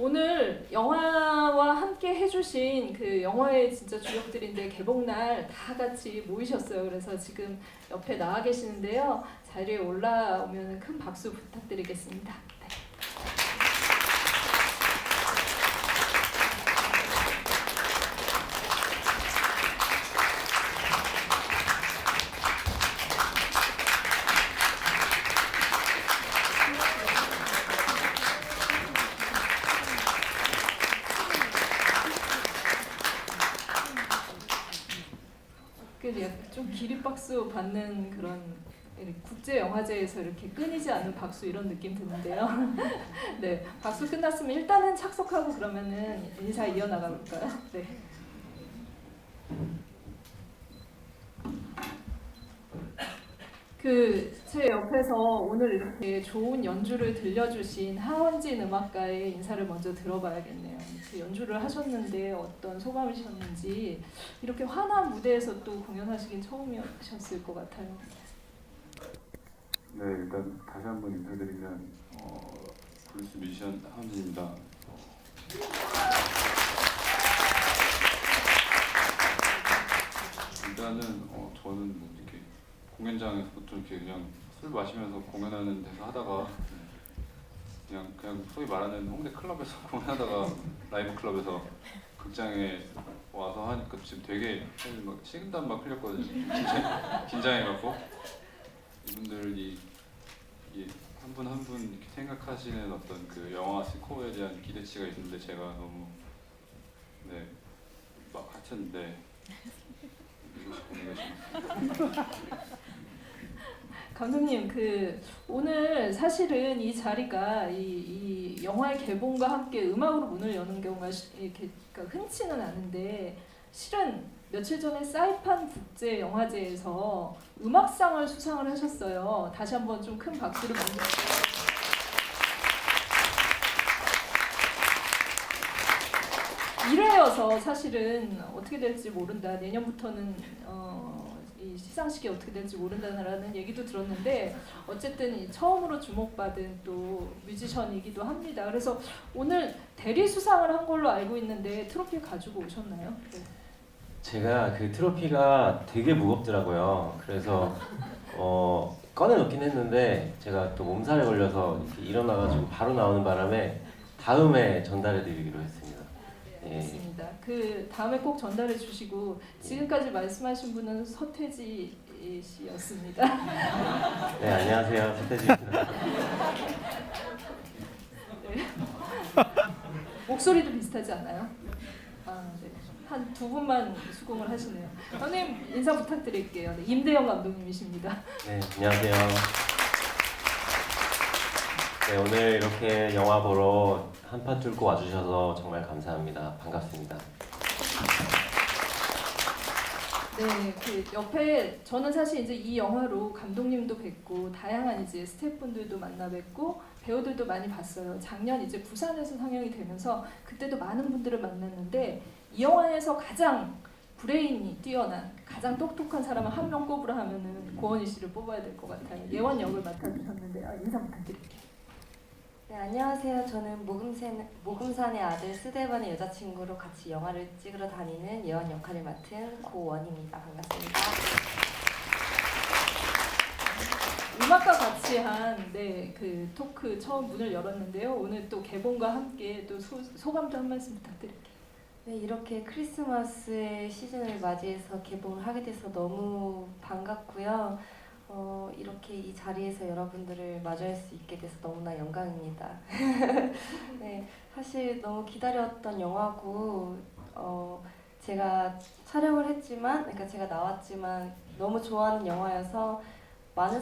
오늘 영화와 함께 해주신 그 영화의 진짜 주역들인데 개봉날 다 같이 모이셨어요. 그래서 지금 옆에 나와 계시는데요. 자리에 올라오면 큰 박수 부탁드리겠습니다. 네. 좀 기립박수 받는 그런 국제 영화제에서 이렇게 끊이지 않는 박수 이런 느낌 드는데요. 네, 박수 끝났으면 일단은 착석하고 그러면은 인사 이어나가 볼까요? 네. 제 옆에서 오늘 이렇게 좋은 연주를 들려주신 하원진 음악가의 인사를 먼저 들어봐야겠네요. 그 연주를 하셨는데 어떤 소감이셨는지, 이렇게 환한 무대에서 또 공연하시긴 처음이셨을 것 같아요. 네, 일단 다시 한번 인사드리면 블루스 뮤지션 하원진입니다. 일단은 저는 뭐 이렇게 공연장에서 보통 이렇게 그냥 술 마시면서 공연하는 데서 하다가 그냥 소위 말하는 홍대 클럽에서 공연하다가 라이브 클럽에서 극장에 와서 하니까 지금 되게 막 식은땀 막 흘렸거든요. 긴장해갖고 이분들이 한 분 한 분 이렇게 생각하시는 어떤 그 영화 스코어에 대한 기대치가 있는데 제가 너무 막 하여튼 감독님, 오늘 사실은 이 자리가 이 영화의 개봉과 함께 음악으로 문을 여는 경우가 이렇게 흔치는 않은데, 실은 며칠 전에 사이판 국제 영화제에서 음악상을 수상을 하셨어요. 다시 한번 좀 큰 박수를 보내주세요. 이래여서 사실은 어떻게 될지 모른다. 내년부터는 이 시상식이 어떻게 될지 모른다는 얘기도 들었는데, 어쨌든 처음으로 주목받은 또 뮤지션이기도 합니다. 그래서 오늘 대리 수상을 한 걸로 알고 있는데 트로피 가지고 오셨나요? 네. 제가 그 트로피가 되게 무겁더라고요. 그래서 꺼내놓긴 했는데 제가 또 몸살에 걸려서 이렇게 일어나가지고 바로 나오는 바람에 다음에 전달해드리기로 했습니다. 맞습니다. 그 다음에 꼭 전달해 주시고, 지금까지 말씀하신 분은 서태지 씨였습니다. 네, 안녕하세요, 서태지입니다. 네. 목소리도 비슷하지 않아요? 네. 한 두 분만 수긍을 하시네요. 선생님 인사 부탁드릴게요. 네, 임대영 감독님이십니다. 네, 안녕하세요. 네, 오늘 이렇게 영화 보러 한판 뚫고 와주셔서 정말 감사합니다. 반갑습니다. 네, 옆에 저는 사실 이제 이 영화로 감독님도 뵙고 다양한 이제 스태프분들도 만나 뵙고 배우들도 많이 봤어요. 작년 이제 부산에서 상영이 되면서 그때도 많은 분들을 만났는데, 이 영화에서 가장 브레인이 뛰어난, 가장 똑똑한 사람을 한 명 꼽으라 하면은 고원희 씨를 뽑아야 될 것 같아요. 예원 역을 맡아주셨는데 인사 부탁드릴게요. 네, 안녕하세요. 저는 모금산의 아들 스데반의 여자친구로 같이 영화를 찍으러 다니는 예원 역할을 맡은 고원입니다. 반갑습니다. 음악과 같이 한 그 토크 처음 문을 열었는데요. 오늘 또 개봉과 함께 또 소감도 한 말씀 부탁드릴게요. 네, 이렇게 크리스마스의 시즌을 맞이해서 개봉을 하게 돼서 너무 반갑고요. 이렇게 이 자리에서 여러분들을 마주할 수 있게 돼서 너무나 영광입니다. 네, 사실 너무 기다렸던 영화고, 제가 촬영을 했지만, 그러니까 제가 나왔지만 너무 좋아하는 영화여서 많은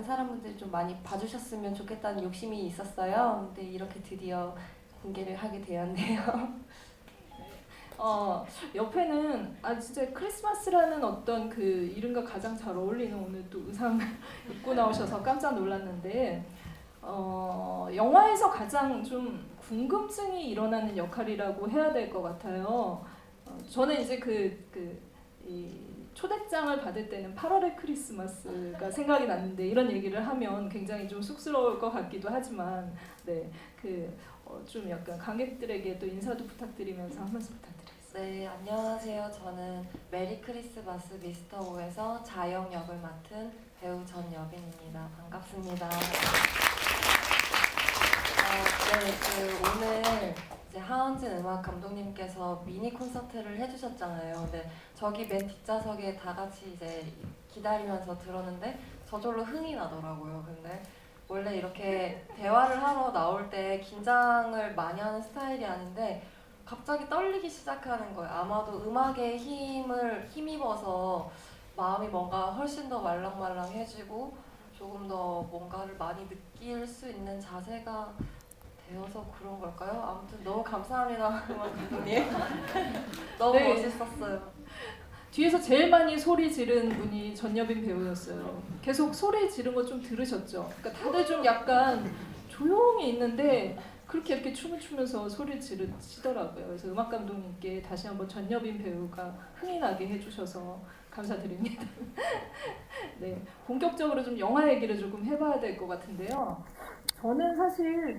사람분들이 좀 많이 봐주셨으면 좋겠다는 욕심이 있었어요. 근데 이렇게 드디어 공개를 하게 되었네요. 옆에는 진짜 크리스마스라는 어떤 그 이름과 가장 잘 어울리는 오늘 또 의상 입고 나오셔서 깜짝 놀랐는데, 영화에서 가장 좀 궁금증이 일어나는 역할이라고 해야 될 것 같아요. 저는 이제 이 초대장을 받을 때는 8월의 크리스마스가 생각이 났는데 이런 얘기를 하면 굉장히 좀 쑥스러울 것 같기도 하지만 네, 좀 약간 관객들에게 또 인사도 부탁드리면서 한 말씀 부탁드리겠습니다. 네, 안녕하세요. 저는 메리 크리스마스 미스터 오에서 자영 역을 맡은 배우 전여빈입니다. 반갑습니다. 오늘 이제 하은진 음악 감독님께서 미니 콘서트를 해주셨잖아요. 근데 저기 맨 뒷좌석에 다 같이 이제 기다리면서 들었는데 저절로 흥이 나더라고요. 근데 원래 이렇게 대화를 하러 나올 때 긴장을 많이 하는 스타일이 아닌데 갑자기 떨리기 시작하는 거예요. 아마도 음악에 힘입어서 마음이 뭔가 훨씬 더 말랑말랑해지고 조금 더 뭔가를 많이 느낄 수 있는 자세가 되어서 그런 걸까요? 아무튼 너무 감사합니다, 음악 감독님. 너무 네. 멋있었어요. 뒤에서 제일 많이 소리 지른 분이 전여빈 배우였어요. 계속 소리 지른 거 좀 들으셨죠? 그러니까 다들 좀 약간 조용히 있는데 그렇게 이렇게 춤을 추면서 소리를 지르시더라고요. 그래서 음악 감독님께 다시 한번 전여빈 배우가 흥이 나게 해주셔서 감사드립니다. 네, 본격적으로 좀 영화 얘기를 조금 해봐야 될 것 같은데요. 저는 사실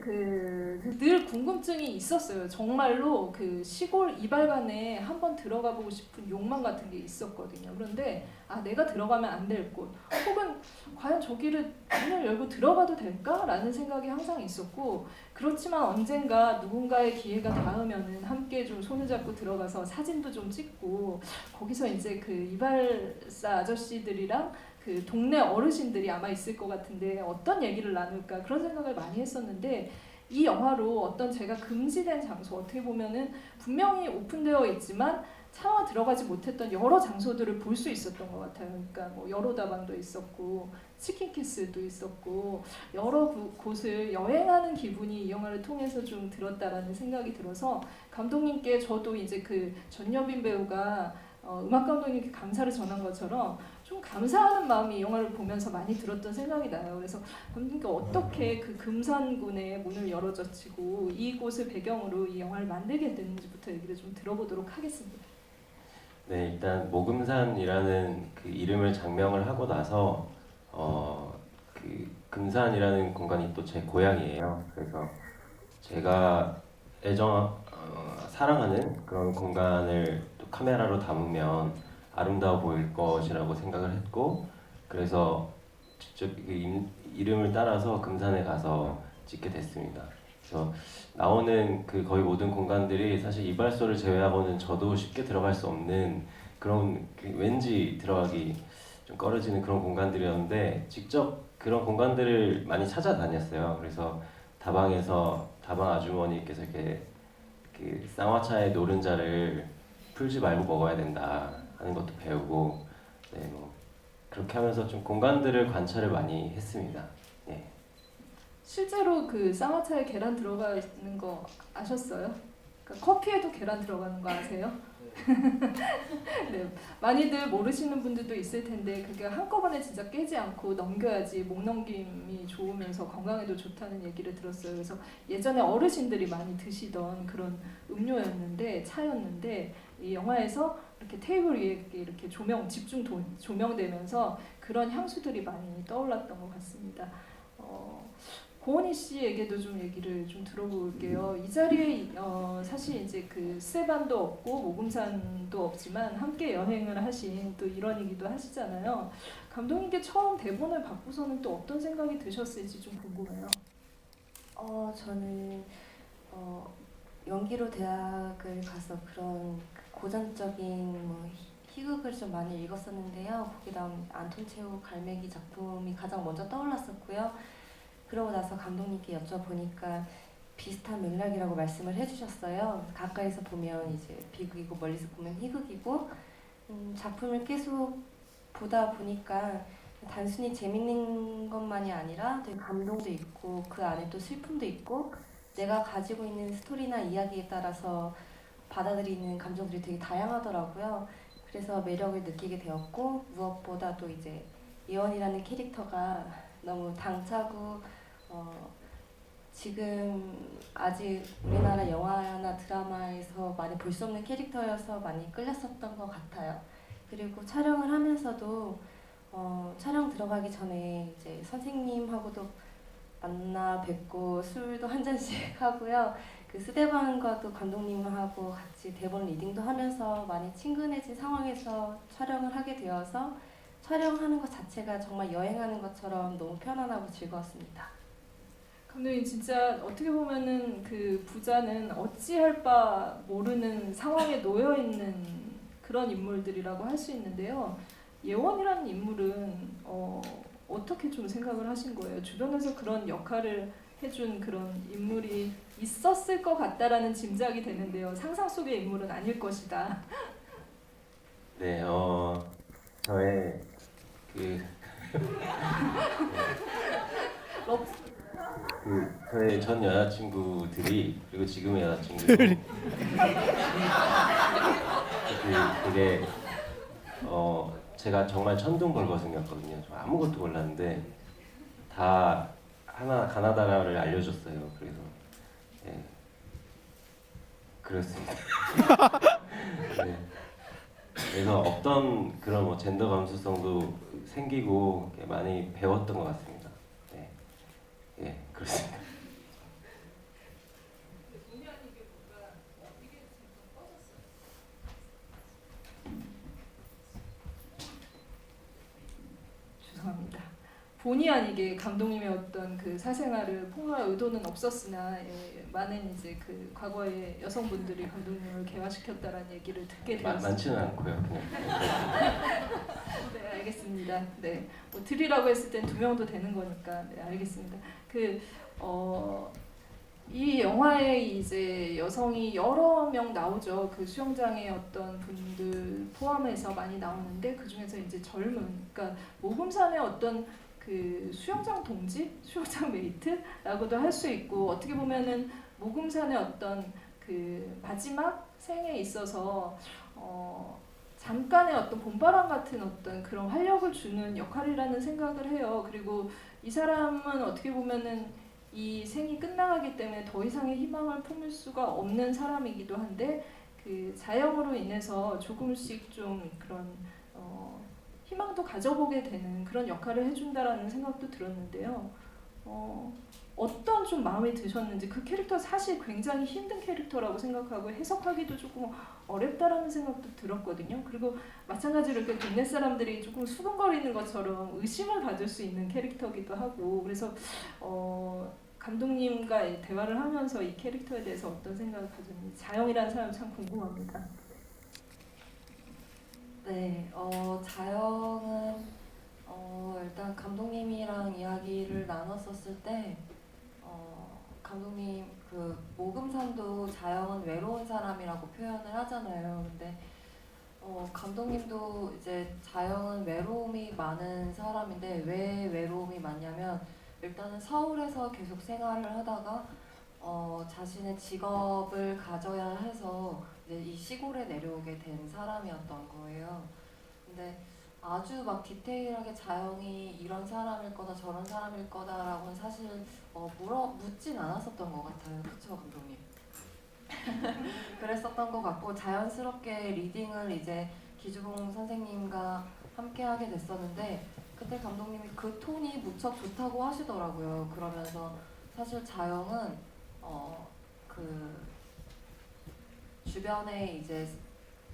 늘 궁금증이 있었어요. 정말로 그 시골 이발관에 한번 들어가 보고 싶은 욕망 같은 게 있었거든요. 그런데 내가 들어가면 안 될 곳, 혹은 과연 저기를 문을 열고 들어가도 될까라는 생각이 항상 있었고, 그렇지만 언젠가 누군가의 기회가 닿으면은 함께 좀 손을 잡고 들어가서 사진도 좀 찍고 거기서 이제 그 이발사 아저씨들이랑 그 동네 어르신들이 아마 있을 것 같은데 어떤 얘기를 나눌까 그런 생각을 많이 했었는데, 이 영화로 어떤 제가 금지된 장소, 어떻게 보면은 분명히 오픈되어 있지만 차마 들어가지 못했던 여러 장소들을 볼 수 있었던 것 같아요. 그러니까 뭐 여로다방도 있었고 치킨키스도 있었고 여러 곳을 여행하는 기분이 이 영화를 통해서 좀 들었다라는 생각이 들어서 감독님께 저도 이제 그 전여빈 배우가 음악 감독님께 감사를 전한 것처럼 좀 감사하는 마음이 이 영화를 보면서 많이 들었던 생각이 나요. 그래서 감독님께 어떻게 그 금산군의 문을 열어젖히고 이곳을 배경으로 이 영화를 만들게 됐는지부터 얘기를 좀 들어보도록 하겠습니다. 네, 일단 모금산이라는 그 이름을 장명을 하고 나서 그 금산이라는 공간이 또 제 고향이에요. 그래서 제가 사랑하는 그런 공간을 또 카메라로 담으면 아름다워 보일 것이라고 생각을 했고, 그래서 직접 그 이름을 따라서 금산에 가서 찍게 됐습니다. 그래서 나오는 그 거의 모든 공간들이 사실 이발소를 제외하고는 저도 쉽게 들어갈 수 없는 그런 왠지 들어가기 좀 꺼려지는 그런 공간들이었는데, 직접 그런 공간들을 많이 찾아다녔어요. 그래서 다방 아주머니께서 이렇게 그 쌍화차의 노른자를 풀지 말고 먹어야 된다 하는 것도 배우고, 네, 뭐 그렇게 하면서 좀 공간들을 관찰을 많이 했습니다. 네. 실제로 그 쌍화차에 계란 들어가는 거 아셨어요? 그러니까 커피에도 계란 들어가는 거 아세요? 네, 많이들 모르시는 분들도 있을 텐데 그게 한꺼번에 진짜 깨지 않고 넘겨야지 목 넘김이 좋으면서 건강에도 좋다는 얘기를 들었어요. 그래서 예전에 어르신들이 많이 드시던 그런 음료였는데, 차였는데 이 영화에서 이렇게 테이블 위에 이렇게 조명되면서 그런 향수들이 많이 떠올랐던 것 같습니다. 고은희 씨에게도 좀 얘기를 좀 들어볼게요. 이 자리에 사실 이제 그 스테반도 없고 모금산도 없지만 함께 여행을 하신 또 일원이기도 하시잖아요. 감독님께 처음 대본을 받고서는 또 어떤 생각이 드셨을지 좀 궁금해요. 저는 연기로 대학을 가서 그런 고전적인 뭐 희극을 좀 많이 읽었었는데요. 거기 나온 안톤 체호 갈매기 작품이 가장 먼저 떠올랐었고요. 그러고 나서 감독님께 여쭤보니까 비슷한 맥락이라고 말씀을 해주셨어요. 가까이서 보면 이제 비극이고 멀리서 보면 희극이고, 작품을 계속 보다 보니까 단순히 재밌는 것만이 아니라 되게 감동도 있고 그 안에 또 슬픔도 있고 내가 가지고 있는 스토리나 이야기에 따라서 받아들이는 감정들이 되게 다양하더라고요. 그래서 매력을 느끼게 되었고, 무엇보다도 이제 예원이라는 캐릭터가 너무 당차고 지금 아직 우리나라 영화나 드라마에서 많이 볼 수 없는 캐릭터여서 많이 끌렸었던 것 같아요. 그리고 촬영을 하면서도 촬영 들어가기 전에 이제 선생님하고도 만나 뵙고 술도 한 잔씩 하고요. 그 스데반과도 감독님하고 같이 대본 리딩도 하면서 많이 친근해진 상황에서 촬영을 하게 되어서 촬영하는 것 자체가 정말 여행하는 것처럼 너무 편안하고 즐거웠습니다. 감독님 진짜 어떻게 보면은 그 부자는 어찌할 바 모르는 상황에 놓여 있는 그런 인물들이라고 할 수 있는데요. 예원이라는 인물은 어떻게 좀 생각을 하신 거예요? 주변에서 그런 역할을 해준 그런 인물이 있었을 것 같다라는 짐작이 되는데요. 상상 속의 인물은 아닐 것이다. 네, 저의 그 저의 전 여자친구들이 그리고 지금의 여자친구도 그게 제가 정말 천둥벌거 생겼거든요. 저 아무것도 몰랐는데 다 하나 가나다라를 알려줬어요. 그래서 네, 그렇습니다. 네. 그래서 없던 그런 뭐 젠더 감수성도 생기고 많이 배웠던 것 같습니다. 네, 예, 그렇습니다. 죄송합니다. 본의 아니게 감독님의 어떤 그 사생활을 폭로할 의도는 없었으나 많은 이제 그 과거의 여성분들이 감독님을 개화시켰다라는 얘기를 듣게 되었습니다. 많지는 않고요. 그냥. 네, 알겠습니다. 네, 뭐 들이라고 했을 땐 2명도 되는 거니까. 네, 알겠습니다. 이 영화에 이제 여성이 여러 명 나오죠. 그 수영장의 어떤 분들 포함해서 많이 나오는데 그 중에서 이제 젊은, 그러니까 모금산의 어떤 그 수영장 동지, 수영장 메이트라고도 할 수 있고 어떻게 보면은 모금산의 어떤 그 마지막 생에 있어서 잠깐의 어떤 봄바람 같은 어떤 그런 활력을 주는 역할이라는 생각을 해요. 그리고 이 사람은 어떻게 보면은 이 생이 끝나가기 때문에 더 이상의 희망을 품을 수가 없는 사람이기도 한데 그 자영으로 인해서 조금씩 좀 그런 희망도 가져보게 되는 그런 역할을 해준다라는 생각도 들었는데요. 어떤 좀 마음이 드셨는지 그 캐릭터 사실 굉장히 힘든 캐릭터라고 생각하고 해석하기도 조금 어렵다라는 생각도 들었거든요. 그리고 마찬가지로 이렇게 동네 사람들이 조금 수근거리는 것처럼 의심을 받을 수 있는 캐릭터기도 하고 그래서 감독님과 대화를 하면서 이 캐릭터에 대해서 어떤 생각을 가졌는지 자영이라는 사람 참 궁금합니다. 네, 자영은 일단 감독님이랑 이야기를 나눴었을 때 감독님 그 모금산도 자영은 외로운 사람이라고 표현을 하잖아요. 근데 감독님도 이제 자영은 외로움이 많은 사람인데 왜 외로움이 많냐면 일단은 서울에서 계속 생활을 하다가 자신의 직업을 가져야 해서 이제 이 시골에 내려오게 된 사람이었던 거예요. 근데 아주 막 디테일하게 자영이 이런 사람일 거다 저런 사람일 거다라고는 사실 묻진 않았었던 것 같아요. 그쵸 감독님? 그랬었던 것 같고 자연스럽게 리딩을 이제 기주봉 선생님과 함께 하게 됐었는데 그때 감독님이 그 톤이 무척 좋다고 하시더라고요. 그러면서 사실 자영은 그 주변에 이제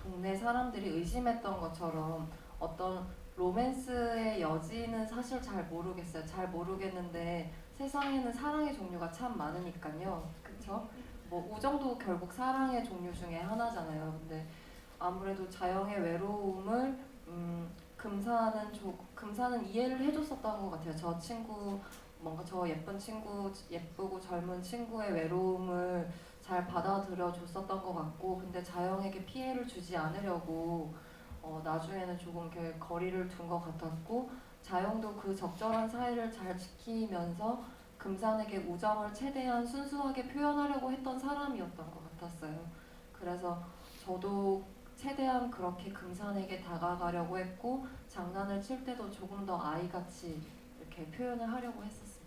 동네 사람들이 의심했던 것처럼 어떤 로맨스의 여지는 사실 잘 모르겠어요. 잘 모르겠는데 세상에는 사랑의 종류가 참 많으니까요. 그쵸? 뭐 우정도 결국 사랑의 종류 중에 하나잖아요. 근데 아무래도 자영의 외로움을 금사는 이해를 해줬었던 것 같아요. 저 친구 뭔가 저 예쁜 친구 예쁘고 젊은 친구의 외로움을 잘 받아들여 줬었던 것 같고 근데 자영에게 피해를 주지 않으려고 나중에는 조금 이렇게 거리를 둔 것 같았고 자영도 그 적절한 사이를 잘 지키면서 금산에게 우정을 최대한 순수하게 표현하려고 했던 사람이었던 것 같았어요. 그래서 저도 최대한 그렇게 금산에게 다가가려고 했고 장난을 칠 때도 조금 더 아이같이 이렇게 표현을 하려고 했었습니다.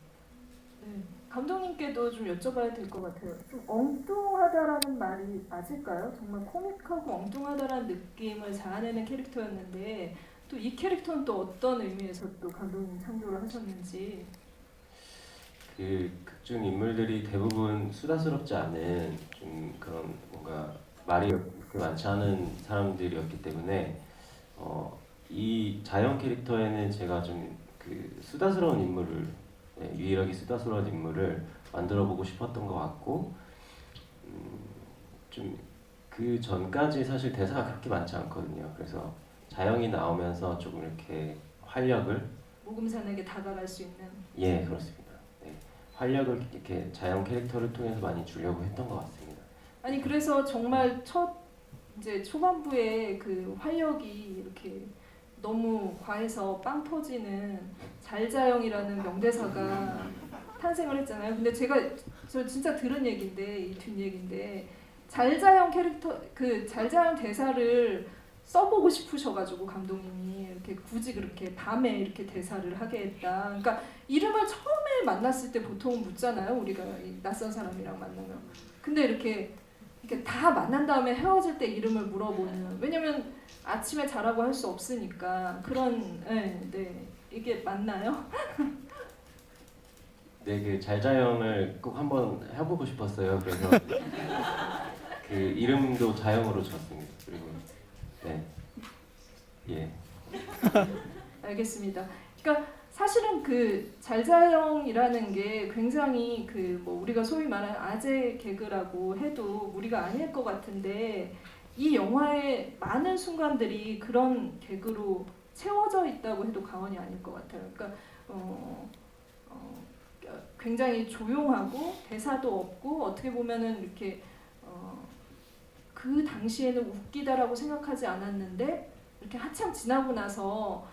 네. 감독님께도 좀 여쭤봐야 될 것 같아요. 좀 엉뚱하다라는 말이 맞을까요? 정말 코믹하고 엉뚱하다라는 느낌을 자아내는 캐릭터였는데 또 이 캐릭터는 또 어떤 의미에서 또 감독님 창조를 하셨는지. 그 극중 인물들이 대부분 수다스럽지 않은 좀 그런 뭔가 말이 그렇게 많지 않은 사람들이었기 때문에 이 자연 캐릭터에는 제가 좀 그 수다스러운 인물을 유일하게 수다스러운 인물을 만들어 보고 싶었던 것 같고 좀 그 전까지 사실 대사가 그렇게 많지 않거든요. 그래서 자영이 나오면서 조금 이렇게 활력을 모금산에게 다가갈 수 있는. 예 그렇습니다. 네. 활력을 이렇게 자연 캐릭터를 통해서 많이 주려고 했던 것 같습니다. 아니 그래서 정말 첫 이제 초반부에 그 활력이 이렇게 너무 과해서 빵 터지는 잘자영이라는 명대사가 탄생을 했잖아요. 근데 저 진짜 들은 얘긴데 이 뒷얘긴데 잘자영 캐릭터 그 잘자영 대사를 써보고 싶으셔가지고 감독님이 이렇게 굳이 그렇게 밤에 이렇게 대사를 하게 했다. 그러니까 이름을 처음에 만났을 때 보통 묻잖아요. 우리가 이 낯선 사람이랑 만나면. 근데 이렇게 다 만난 다음에 헤어질 때 이름을 물어보는. 왜냐면 아침에 자라고 할 수 없으니까 그런. 네. 이게 맞나요? 네, 그 잘자영을 꼭 한번 해보고 싶었어요. 그래서 그 이름도 자영으로 줬습니다. 그리고 네, 예. 알겠습니다. 그러니까 사실은 그 잘자영이라는 게 굉장히 그 뭐 우리가 소위 말하는 아재 개그라고 해도 무리가 아닐 것 같은데 이 영화의 많은 순간들이 그런 개그로 채워져 있다고 해도 과언이 아닐 것 같아요. 그러니까 굉장히 조용하고 대사도 없고 어떻게 보면은 이렇게 그 당시에는 웃기다라고 생각하지 않았는데 이렇게 한참 지나고 나서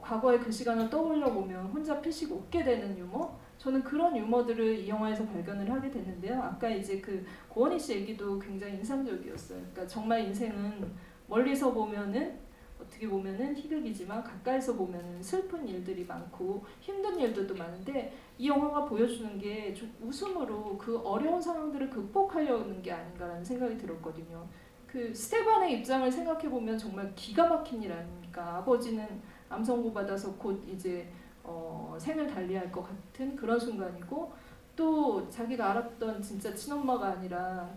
과거의 그 시간을 떠올려 보면 혼자 피식 웃게 되는 유머. 저는 그런 유머들을 이 영화에서 발견을 하게 됐는데요. 아까 이제 그 고원희 씨 얘기도 굉장히 인상적이었어요. 그러니까 정말 인생은 멀리서 보면은 어떻게 보면은 희극이지만 가까이서 보면은 슬픈 일들이 많고 힘든 일들도 많은데 이 영화가 보여주는 게 좀 웃음으로 그 어려운 상황들을 극복하려는 게 아닌가라는 생각이 들었거든요. 그 스테반의 입장을 생각해 보면 정말 기가 막힌 일 아닙니까? 아버지는 암 선고 받아서 곧 이제 생을 달리할 것 같은 그런 순간이고 또 자기가 알았던 진짜 친엄마가 아니라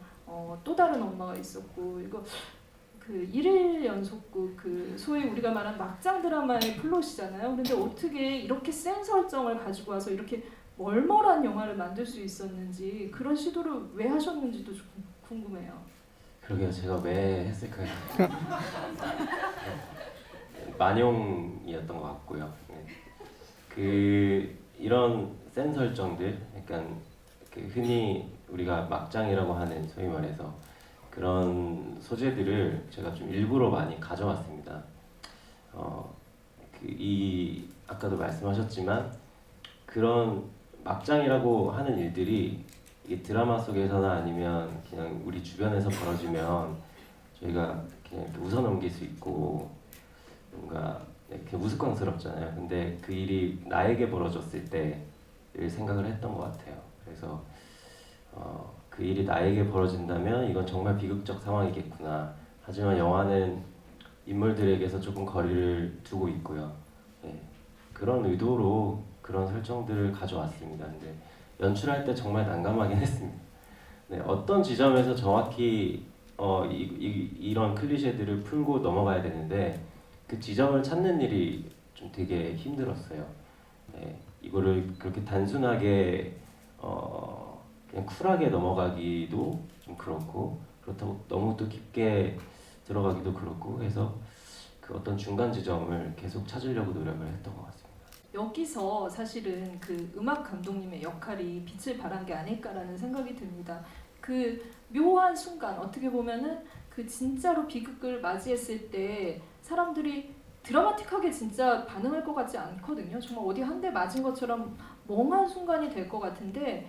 또 다른 엄마가 있었고 이거 그 일일 연속극 그 소위 우리가 말한 막장 드라마의 플롯이잖아요. 근데 어떻게 이렇게 센 설정을 가지고 와서 이렇게 멀멀한 영화를 만들 수 있었는지 그런 시도를 왜 하셨는지도 좀 궁금해요. 그러게요. 제가 왜 했을까요? 만용이었던 것 같고요. 네. 그 이런 센 설정들, 약간 그 흔히 우리가 막장이라고 하는 소위 말해서 그런 소재들을 제가 좀 일부러 많이 가져왔습니다. 아까도 말씀하셨지만 그런 막장이라고 하는 일들이 이게 드라마 속에서나 아니면 그냥 우리 주변에서 벌어지면 저희가 그냥 이렇게 웃어넘길 수 있고 뭔가 이렇게 우스꽝스럽잖아요. 근데 그 일이 나에게 벌어졌을 때를 생각을 했던 것 같아요. 그래서 그 일이 나에게 벌어진다면 이건 정말 비극적 상황이겠구나. 하지만 영화는 인물들에게서 조금 거리를 두고 있고요. 네. 그런 의도로 그런 설정들을 가져왔습니다. 근데 연출할 때 정말 난감하긴 했습니다. 네, 어떤 지점에서 정확히 이런 클리셰들을 풀고 넘어가야 되는데 그 지점을 찾는 일이 좀 되게 힘들었어요. 네, 이거를 그렇게 단순하게 그냥 쿨하게 넘어가기도 좀 그렇고 그렇다고 너무 또 깊게 들어가기도 그렇고 해서 그 어떤 중간 지점을 계속 찾으려고 노력을 했던 것 같습니다. 여기서 사실은 그 음악 감독님의 역할이 빛을 발한 게 아닐까라는 생각이 듭니다. 그 묘한 순간 어떻게 보면은 그 진짜로 비극을 맞이했을 때 사람들이 드라마틱하게 진짜 반응할 것 같지 않거든요. 정말 어디 한 대 맞은 것처럼 멍한 순간이 될 것 같은데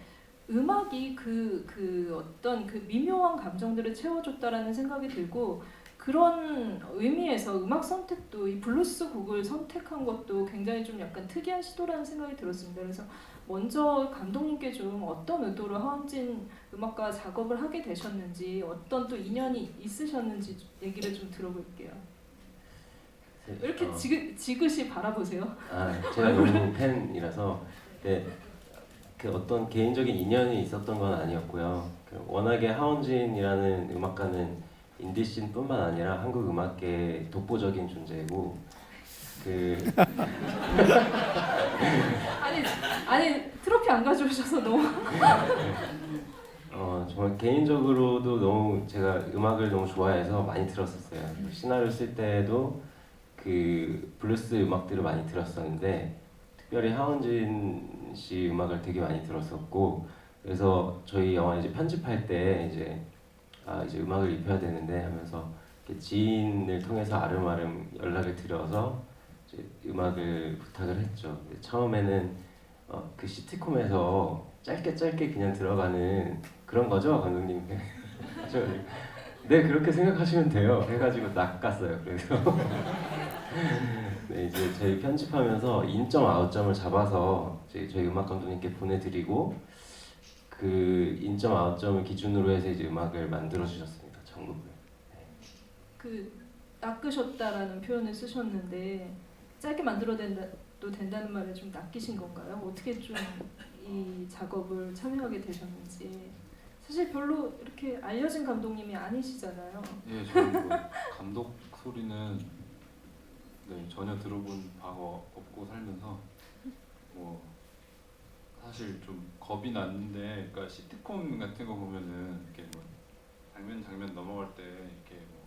음악이 그 어떤 그 미묘한 감정들을 채워줬다라는 생각이 들고 그런 의미에서 음악 선택도 이 블루스 곡을 선택한 것도 굉장히 좀 약간 특이한 시도라는 생각이 들었습니다. 그래서 먼저 감독님께 좀 어떤 의도로 하원진 음악과 작업을 하게 되셨는지, 어떤 또 인연이 있으셨는지 얘기를 좀 들어볼게요. 왜 이렇게 지그시 바라보세요? 제가 너무 팬이라서. 네, 그 어떤 개인적인 인연이 있었던 건 아니었고요. 워낙에 하원진이라는 음악가는 인디씬뿐만 아니라 한국 음악계의 독보적인 존재고, 아니 트로피 안 가져오셔서 너무 정말 개인적으로도 너무 제가 음악을 너무 좋아해서 많이 들었었어요. 시나리오 쓸 때도 그 블루스 음악들을 많이 들었었는데, 특별히 하원진 씨 음악을 되게 많이 들었었고, 그래서 저희 영화 이제 편집할 때 이제 이제 음악을 입혀야 되는데 하면서 이렇게 지인을 통해서 아름아름 연락을 드려서 이제 음악을 부탁을 했죠. 처음에는 그 시트콤에서 짧게 그냥 들어가는 그런 거죠, 감독님? 네, 그렇게 생각하시면 돼요. 해가지고 낚았어요. 그래서 네, 이제 저희 편집하면서 인점 아웃점을 잡아서 이제 저희 음악 감독님께 보내드리고, 그 인점 아웃점을 기준으로 해서 이제 음악을 만들어 주셨습니다. 전곡을. 그 낚으셨다라는 표현을 쓰셨는데, 짧게 만들어도 된다는 말에 좀 낚이신 건가요? 어떻게 좀 이 작업을 참여하게 되셨는지. 사실 별로 이렇게 알려진 감독님이 아니시잖아요. 예, 저는 뭐 감독 소리는 네, 전혀 들어본 바가 없고 살면서 뭐 사실 좀 겁이 났는데, 그러니까 시트콤 같은 거 보면은 이렇게 뭐 장면 넘어갈 때 이렇게 뭐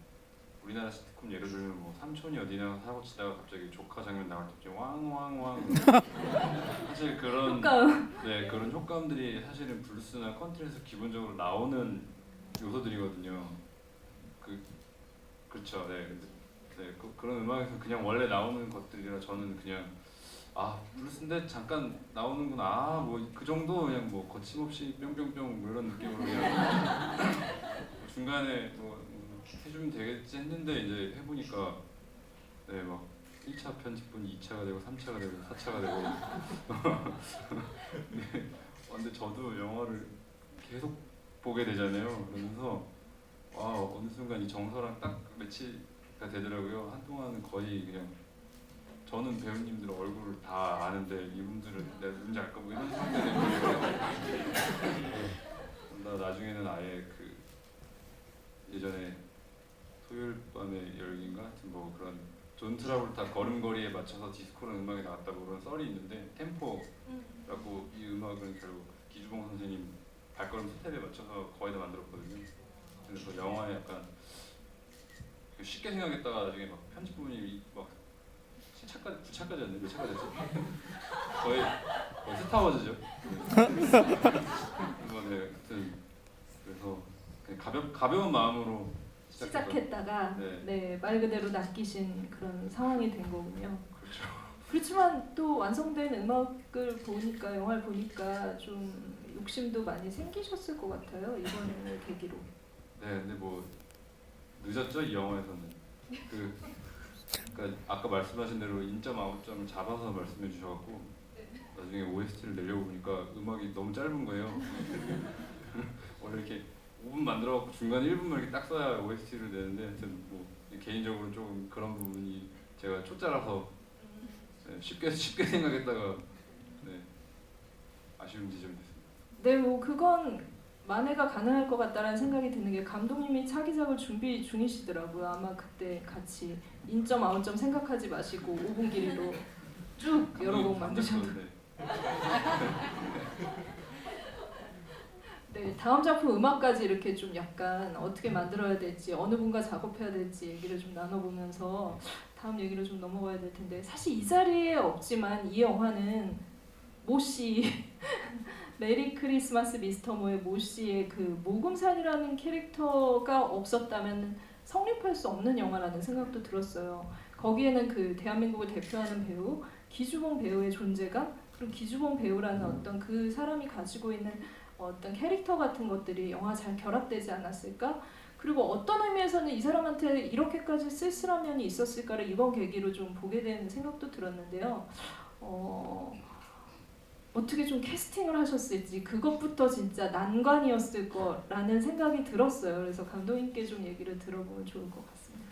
우리나라 시트콤 예를 들면 뭐 삼촌이 어디나 사고 치다가 갑자기 조카 장면 나갈 때 왕왕왕 사실 그런 네, 그런 효과음들이 사실은 블루스나 컨트리에서 기본적으로 나오는 요소들이거든요. 그렇죠. 네. 그런 음악에서 그냥 원래 나오는 것들이라 저는 그냥 블루스인데 잠깐 나오는구나. 뭐 그 정도 그냥 뭐 거침없이 뿅뿅뿅 뭐 이런 느낌으로 그냥 중간에 뭐 해주면 되겠지 했는데, 이제 해보니까 네, 막 1차 편집분이 2차가 되고 3차가 되고 4차가 되고 네, 근데 저도 영화를 계속 보게 되잖아요. 그러면서 어느 순간 이 정서랑 딱 매치가 되더라고요. 한동안은 거의 그냥 저는 배우님들 얼굴을 다 아는데 이분들은 내가 누군지 알까 뭐 이런 생각이 들고, 나중에는 아예 그 예전에 토요일 밤의 열기인가 하여튼 뭐 그런 존 트라볼타 걸음걸이에 맞춰서 디스코라는 음악이 나왔다고 그런 썰이 있는데, 템포라고 이 음악은 결국 기주봉 선생님 발걸음 스텝에 맞춰서 거의 다 만들었거든요. 그래서 영화에 약간 쉽게 생각했다가 나중에 막 편집부분이 막 7차까지 9차까지 였는데 몇 차까지 였지? 거의 스타워즈죠. 이번에 하여튼 그래서 그냥 가벼운 마음으로 시작했다가 네. 말 그대로 낚이신 그런 상황이 된 거군요. 그렇죠. 그렇지만 또 완성된 음악을 보니까, 영화를 보니까 좀 욕심도 많이 생기셨을 것 같아요. 이번을 계기로. 네, 근데 뭐 늦었죠, 이 영화에서는. 그러니까 아까 말씀하신 대로 인점 아웃점을 잡아서 말씀해 주셔갖고 나중에 OST를 내려고 보니까 음악이 너무 짧은 거예요. 원래 이렇게 5분 만들어갖고 중간에 1분만 이렇게 딱 써야 OST를 내는데, 하여튼 뭐 개인적으로 좀 그런 부분이 제가 초짜라서 네, 쉽게 생각했다가 네, 아쉬운 지점이 됐습니다. 네, 뭐 그건 만회가 가능할 것 같다라는 생각이 드는 게, 감독님이 차기작을 준비 중이시더라고요. 아마 그때 같이 인점 아웃점 생각하지 마시고 5분 길이로 쭉 여러 곡 만드셔도. 네, 다음 작품 음악까지 이렇게 좀 약간 어떻게 만들어야 될지, 어느 분과 작업해야 될지 얘기를 좀 나눠보면서 다음 얘기로 좀 넘어가야 될 텐데, 사실 이 자리에 없지만 이 영화는 모 씨 메리 크리스마스 미스터 모의 모 씨의 그 모금산이라는 캐릭터가 없었다면 성립할 수 없는 영화라는 생각도 들었어요. 거기에는 그 대한민국을 대표하는 배우 기주봉 배우의 존재감, 그리고 기주봉 배우라는 어떤 그 사람이 가지고 있는 어떤 캐릭터 같은 것들이 영화 잘 결합되지 않았을까? 그리고 어떤 의미에서는 이 사람한테 이렇게까지 쓸쓸한 면이 있었을까를 이번 계기로 좀 보게 되는 생각도 들었는데요. 어떻게 좀 캐스팅을 하셨을지 그것부터 진짜 난관이었을 거라는 생각이 들었어요. 그래서 감독님께 좀 얘기를 들어보면 좋을 것 같습니다.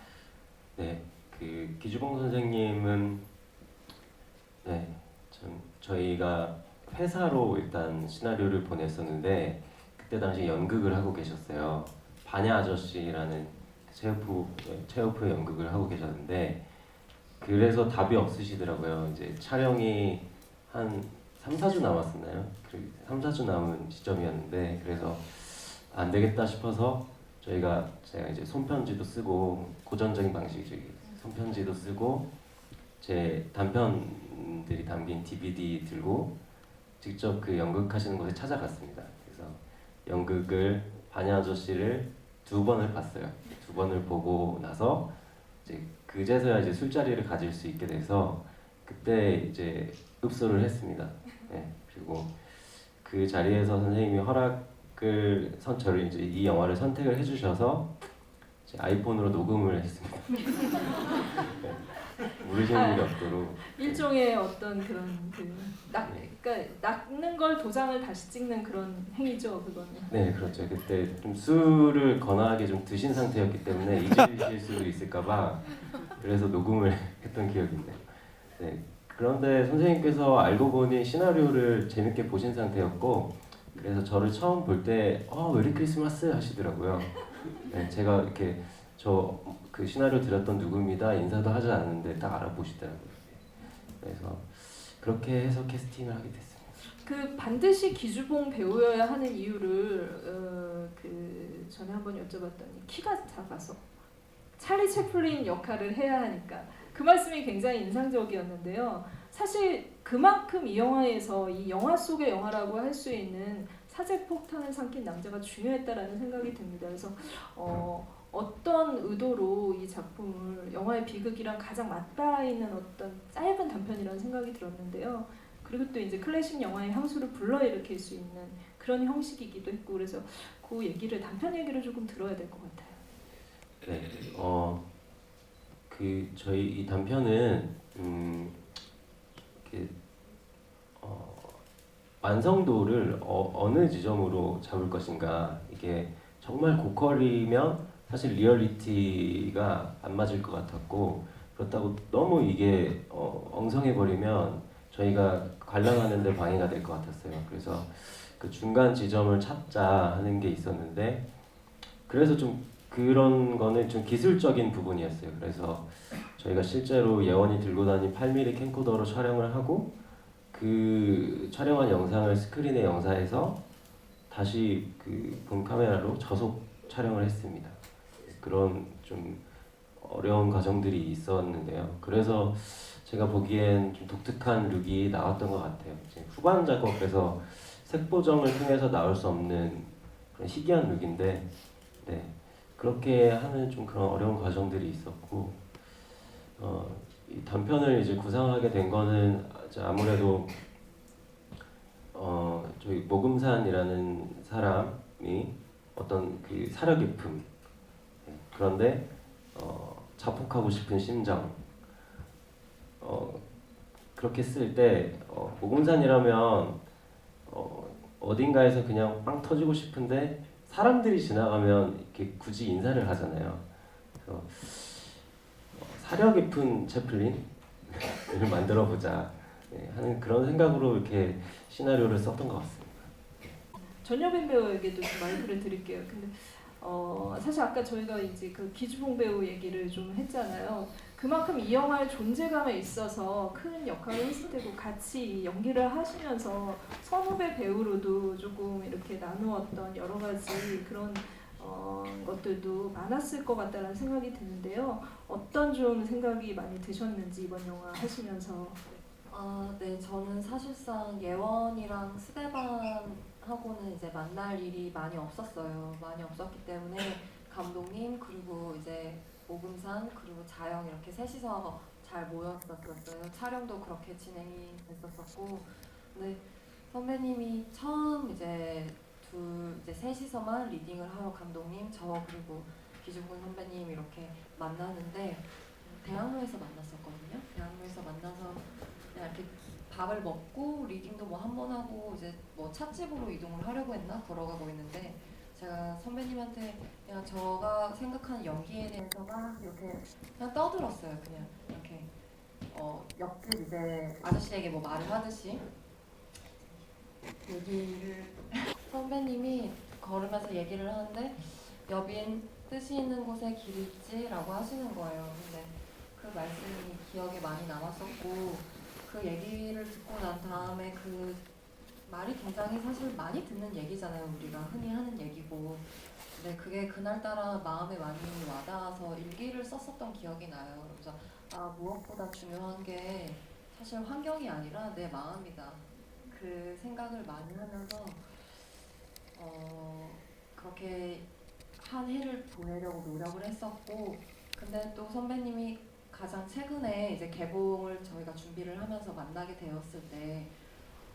네, 그 기주봉 선생님은 저희가 회사로 일단 시나리오를 보냈었는데 그때 당시 연극을 하고 계셨어요. 반야 아저씨라는 체오프 연극을 하고 계셨는데 그래서 답이 없으시더라고요. 이제 촬영이 한 3, 4주 남았었나요? 3, 4주 남은 시점이었는데 그래서 안 되겠다 싶어서 제가 이제 손편지도 쓰고 고전적인 방식이죠. 손편지도 쓰고 제 단편들이 담긴 DVD 들고 직접 그 연극하시는 곳에 찾아갔습니다. 그래서 연극을 반야 아저씨를 2번을 봤어요. 2번을 보고 나서 이제 그제서야 이제 술자리를 가질 수 있게 돼서 그때 이제 흡수를 했습니다. 네, 그리고 그 자리에서 선생님이 저를 이제 이 영화를 선택을 해주셔서 제 아이폰으로 녹음을 했습니다. 네, 모르시는 일이 없도록. 일종의 어떤 그런 그러니까 낚는 걸 도장을 다시 찍는 그런 행위죠, 그거는. 네, 그렇죠. 그때 좀 술을 거나하게 좀 드신 상태였기 때문에 잊으실 수도 있을까봐 그래서 녹음을 했던 기억이 있네요. 네, 그런데 선생님께서 알고 보니 시나리오를 재밌게 보신 상태였고 그래서 저를 처음 볼 때 메리 크리스마스 하시더라고요. 네, 제가 이렇게 그 시나리오 드렸던 누구입니다 인사도 하지 않았는데 딱 알아보시더라고요. 그래서 그렇게 해서 캐스팅을 하게 됐습니다. 그 반드시 기주봉 배우여야 하는 이유를 그 전에 한번 여쭤봤더니 키가 작아서 찰리 채플린 역할을 해야 하니까 그 말씀이 굉장히 인상적이었는데요. 사실 그만큼 이 영화에서 이 영화 속의 영화라고 할 수 있는 사제폭탄을 삼킨 남자가 중요했다라는 생각이 듭니다. 그래서 어떤 의도로 이 작품을 영화의 비극이랑 가장 맞닿아 있는 어떤 짧은 단편이라는 생각이 들었는데요. 그리고 또 이제 클래식 영화의 향수를 불러일으킬 수 있는 그런 형식이기도 했고 그래서 그 얘기를 단편 얘기를 조금 들어야 될 것 같아요. 네, 저희 이 단편은 완성도를 어느 지점으로 잡을 것인가 이게 정말 고퀄이면 사실 리얼리티가 안 맞을 것 같았고 그렇다고 너무 이게 엉성해버리면 저희가 관람하는 데 방해가 될 것 같았어요. 그래서 그 중간 지점을 찾자 하는 게 있었는데 그래서 좀 그런 거는 좀 기술적인 부분이었어요. 그래서 저희가 실제로 예원이 들고 다닌 8mm 캠코더로 촬영을 하고 그 촬영한 영상을 스크린에 영상해서 다시 그 본 카메라로 저속 촬영을 했습니다. 그런 좀 어려운 과정들이 있었는데요. 그래서 제가 보기엔 좀 독특한 룩이 나왔던 것 같아요. 이제 후반 작업에서 색 보정을 통해서 나올 수 없는 그런 희귀한 룩인데, 네, 그렇게 하는 좀 그런 어려운 과정들이 있었고, 이 단편을 이제 구상하게 된 거는 아무래도 저희 모금산이라는 사람이 어떤 그 사려 깊음, 그런데 자폭하고 싶은 심정, 그렇게 쓸 때 모금산이라면 어딘가에서 그냥 빵 터지고 싶은데 사람들이 지나가면 이렇게 굳이 인사를 하잖아요. 그래서 사려 깊은 채플린을 만들어 보자 하는 그런 생각으로 이렇게 시나리오를 썼던 것 같습니다. 전여빈 배우에게도 좀 마이크를 드릴게요. 근데 사실 아까 저희가 이제 그 기주봉 배우 얘기를 좀 했잖아요. 그만큼 이 영화의 존재감에 있어서 큰 역할을 했을 테고 같이 연기를 하시면서 선후배 배우로도 조금 이렇게 나누었던 여러 가지 그런 것들도 많았을 것 같다는 생각이 드는데요. 어떤 좀 생각이 많이 드셨는지 이번 영화 하시면서. 네, 저는 사실상 예원이랑 스데반하고는 이제 만날 일이 많이 없었어요. 많이 없었기 때문에 감독님 그리고 이제 모금산 그리고 자영 이렇게 셋이서 잘 모였었어요. 촬영도 그렇게 진행이 됐었었고, 근데 선배님이 처음 이제 셋이서만 리딩을 하러 감독님, 저 그리고 기준군 선배님 이렇게 만나는데 대학로에서 만났었거든요. 대학로에서 만나서 그냥 이렇게 밥을 먹고 리딩도 뭐 한 번 하고 이제 뭐 찻집으로 이동을 하려고 했나 걸어가고 있는데 제가 선배님한테 그냥 제가 생각하는 연기에 대해서가 이렇게 그냥 떠들었어요. 그냥 이렇게 옆집 이제 아저씨에게 뭐 말을 하듯이 얘기를 선배님이 걸으면서 얘기를 하는데 여빈 뜻이 있는 곳에 길이 있지라고 하시는 거예요. 근데 그 말씀이 기억에 많이 남았었고 그 얘기를 듣고 난 다음에 그 말이 굉장히 사실 많이 듣는 얘기잖아요. 우리가 흔히 하는 얘기고. 근데 그게 그날따라 마음에 많이 와닿아서 일기를 썼었던 기억이 나요. 그래서 무엇보다 중요한 게 사실 환경이 아니라 내 마음이다. 그 생각을 많이 하면서 그렇게 한 해를 보내려고 노력을 했었고 근데 또 선배님이 가장 최근에 이제 개봉을 저희가 준비를 하면서 만나게 되었을 때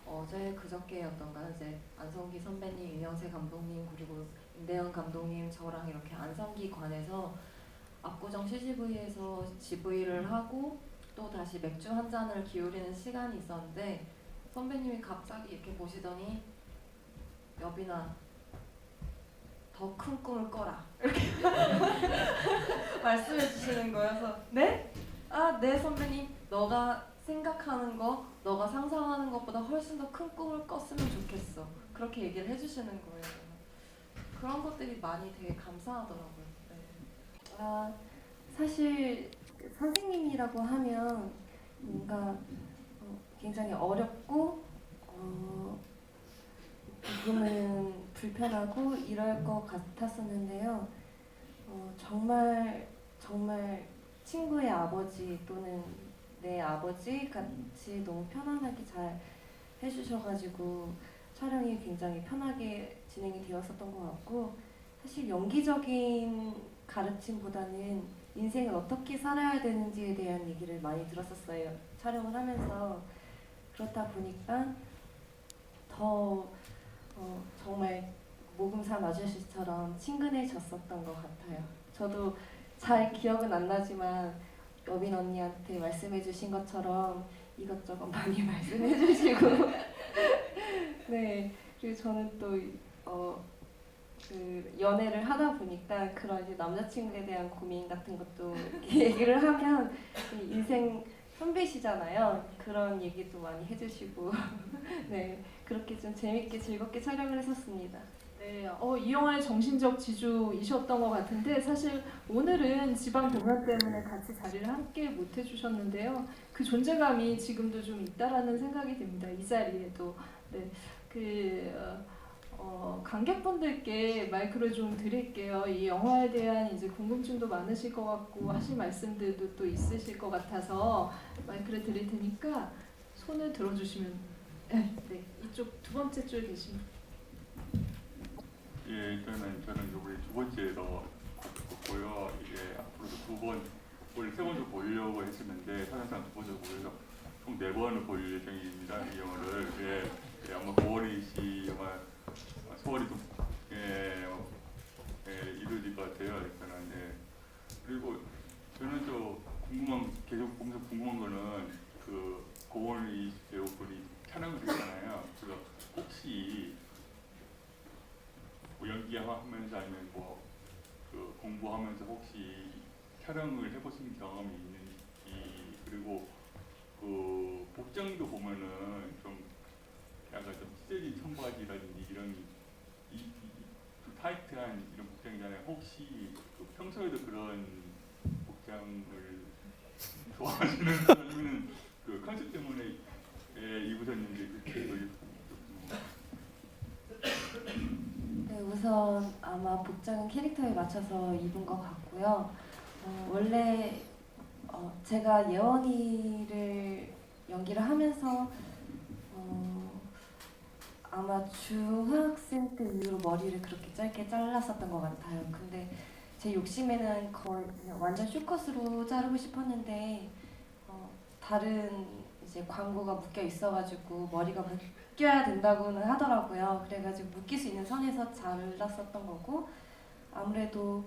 어제 그저께였던가 이제 안성기 선배님, 윤영세 감독님 그리고 임대현 감독님 저랑 이렇게 안성기관에서 압구정 CGV에서 GV를 하고 또 다시 맥주 한 잔을 기울이는 시간이 있었는데 선배님이 갑자기 이렇게 보시더니 여빈아 더 큰 꿈을 꿔라 이렇게 말씀해 주시는 거여서 네? 네 선배님 너가 생각하는 거 너가 상상하는 것보다 훨씬 더 큰 꿈을 꿨으면 좋겠어 그렇게 얘기를 해주시는 거예요. 그런 것들이 많이 되게 감사하더라고요. 네. 사실 선생님이라고 하면 뭔가 굉장히 어렵고 조금은 불편하고 이럴 것 같았었는데요. 정말 친구의 아버지 또는 내 아버지 같이 너무 편안하게 잘 해주셔가지고 촬영이 굉장히 편하게 진행이 되었었던 것 같고 사실 연기적인 가르침보다는 인생을 어떻게 살아야 되는지에 대한 얘기를 많이 들었었어요. 촬영을 하면서 그렇다 보니까 더 정말 모금산 아저씨처럼 친근해졌었던 것 같아요. 저도 잘 기억은 안 나지만 여빈 언니한테 말씀해 주신 것처럼 이것저것 많이 말씀해 주시고 네 그리고 저는 또 그 연애를 하다 보니까 그런 이제 남자친구에 대한 고민 같은 것도 얘기를 하면 인생 선배시잖아요. 그런 얘기도 많이 해주시고 네 그렇게 좀 재밌게 즐겁게 촬영을 했었습니다. 네, 이 영화의 정신적 지주이셨던 것 같은데 사실 오늘은 지방 공연 때문에 같이 자리를 함께 못 해주셨는데요. 그 존재감이 지금도 좀 있다라는 생각이 듭니다. 이 자리에도. 네, 관객분들께 마이크를 좀 드릴게요. 이 영화에 대한 이제 궁금증도 많으실 것 같고 하실 말씀들도 또 있으실 것 같아서 마이크를 드릴 테니까 손을 들어주시면 네, 이쪽 두 번째 줄 계신 예, 일단은 저는 이번에 두 번째로 봤고요. 이게 앞으로도 원래 세 번째 보려고 했었는데 사실상 두 번째 보려서 총 4번을 볼 예정입니다. 이 영화를 아마 고원희 씨 영화 소원이 좀 이루어질 것 같아요. 일단은 그리고 저는 계속 보면서 궁금한 거는 그 고원희 배우분이 촬영을 했잖아요. 그래서 혹시 뭐 연기하면서 아니면 그 공부하면서 혹시 촬영을 해보신 경험이 있는지 그리고 그 복장도 보면은 좀 약간 좀 찢어진 청바지라든지 이런 좀 타이트한 이런 복장이잖아요. 혹시 그 평소에도 그런 복장을 좋아하시는 아니면 그 컨셉 때문에 입으셨는지 그렇게 네, 우선 아마 복장은 캐릭터에 맞춰서 입은 것 같고요. 원래 제가 예원이를 연기를 하면서 아마 중학생 때 이후로 머리를 그렇게 짧게 잘랐었던 것 같아요. 근데 제 욕심에는 거의 그냥 완전 숏컷으로 자르고 싶었는데 다른 이제 광고가 묶여 있어가지고 머리가 묶여야 된다고는 하더라고요. 그래가지고 묶일 수 있는 선에서 잘랐었던 거고 아무래도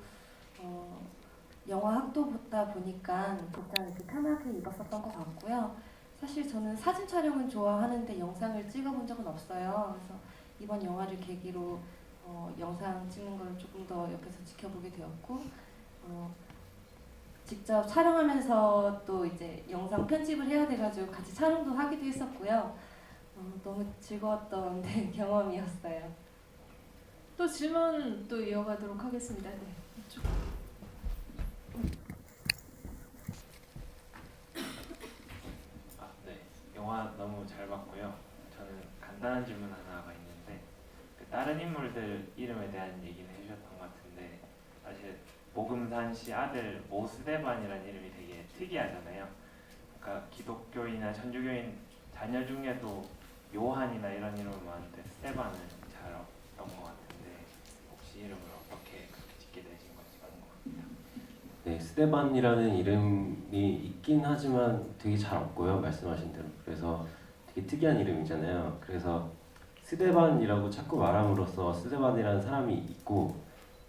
영화 학도보다 보니까 복장을 이렇게 편하게 입었었던 것 같고요. 사실 저는 사진 촬영은 좋아하는데 영상을 찍어본 적은 없어요. 그래서 이번 영화를 계기로 영상 찍는 걸 조금 더 옆에서 지켜보게 되었고 직접 촬영하면서 또 이제 영상 편집을 해야 돼가지고 같이 촬영도 하기도 했었고요. 너무 즐거웠던 네, 경험이었어요. 또 질문 또 이어가도록 하겠습니다. 네. 이쪽. 네. 영화 너무 잘 봤고요. 저는 간단한 질문 하나가 있는데 그 다른 인물들 이름에 대한 얘기는 해주셨던 것 같은데 사실 모금산 씨 아들 모스데반이라는 이름이 되게 특이하잖아요. 그러니까 기독교인이나 천주교인 자녀 중에도 요한이나 이런 이름을 많은데 스테반은 잘 없던 것 같은데 혹시 이름을 어떻게 그렇게 짓게 되신 건지 궁금합니다. 네, 스테반이라는 이름이 있긴 하지만 되게 잘 없고요. 말씀하신 대로. 그래서 되게 특이한 이름이잖아요. 그래서 스테반이라고 자꾸 말함으로써 스테반이라는 사람이 있고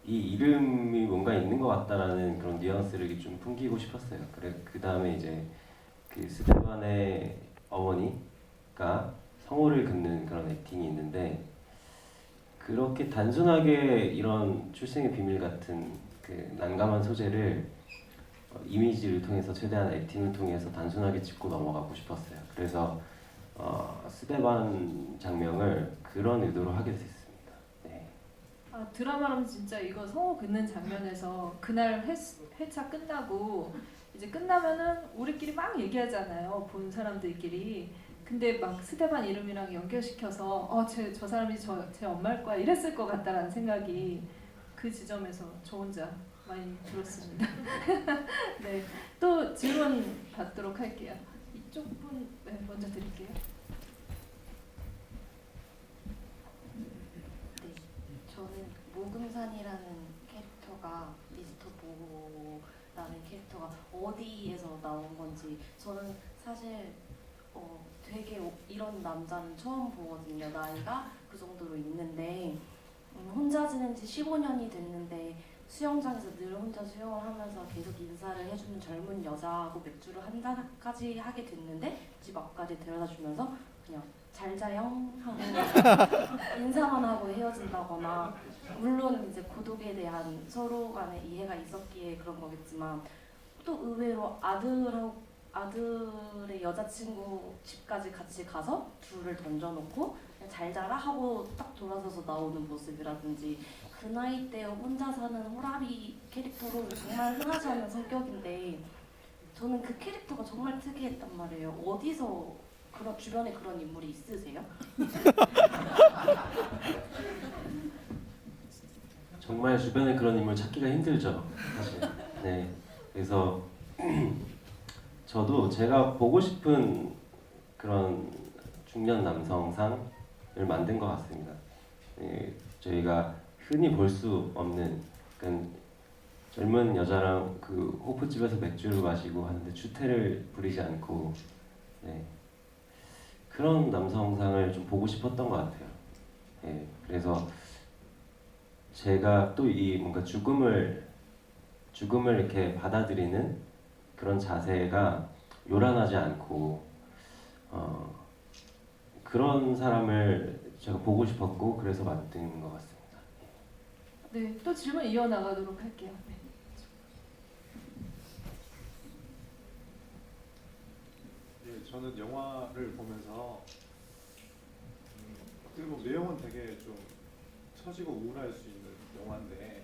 이 이름이 뭔가 있는 것 같다라는 그런 뉘앙스를 좀 풍기고 싶었어요. 그래 그 다음에 이제 그 스테반의 어머니가 성호를 긋는 그런 액팅이 있는데 그렇게 단순하게 이런 출생의 비밀 같은 그 난감한 소재를 이미지를 통해서 최대한 액팅을 통해서 단순하게 짚고 넘어가고 싶었어요. 그래서 스테반 장면을 그런 의도로 하게 됐습니다. 네. 아, 드라마라면 진짜 이거 성우 긋는 장면에서 그날 회차 끝나고 이제 끝나면은 우리끼리 막 얘기하잖아요. 본 사람들끼리. 근데 막 스테반 이름이랑 연결시켜서 저 사람이 제 엄마일 거야 이랬을 것 같다라는 생각이 그 지점에서 저 혼자 많이 들었습니다. 네, 또 질문 받도록 할게요. 이쪽 분 네, 먼저 드릴게요. 네, 저는 모금산이라는 캐릭터가 미스터 보라는 캐릭터가 어디에서 나온 건지 저는 사실 되게 이런 남자는 처음 보거든요. 나이가 그 정도로 있는데 혼자 지낸 지 15년이 됐는데 수영장에서 늘 혼자 수영을 하면서 계속 인사를 해주는 젊은 여자하고 맥주를 한 잔까지 하게 됐는데 집 앞까지 데려다 주면서 그냥 잘 자영 하고 인사만 하고 헤어진다거나 물론 이제 고독에 대한 서로 간의 이해가 있었기에 그런 거겠지만 또 의외로 아들의 여자친구 집까지 같이 가서 둘을 던져놓고 그냥 잘 자라 하고 딱 돌아서서 나오는 모습이라든지 그 나이 때 혼자 사는 호라비 캐릭터로 정말 흔하지 않은 성격인데 저는 그 캐릭터가 정말 특이했단 말이에요. 어디서 주변에 그런 인물이 있으세요? 정말 주변에 그런 인물 찾기가 힘들죠, 사실. 네, 그래서 저도 제가 보고 싶은 그런 중년 남성상을 만든 것 같습니다. 네, 저희가 흔히 볼 수 없는 그러니까 젊은 여자랑 그 호프집에서 맥주를 마시고 하는데 주태를 부리지 않고 네, 그런 남성상을 좀 보고 싶었던 것 같아요. 네, 그래서 제가 또 이 뭔가 죽음을 이렇게 받아들이는 그런 자세가 요란하지 않고 그런 사람을 제가 보고 싶었고 그래서 만든 것 같습니다. 네, 또 질문 이어나가도록 할게요. 네. 예, 저는 영화를 보면서 어떻게 보면 내용은 되게 좀 처지고 우울할 수 있는 영화인데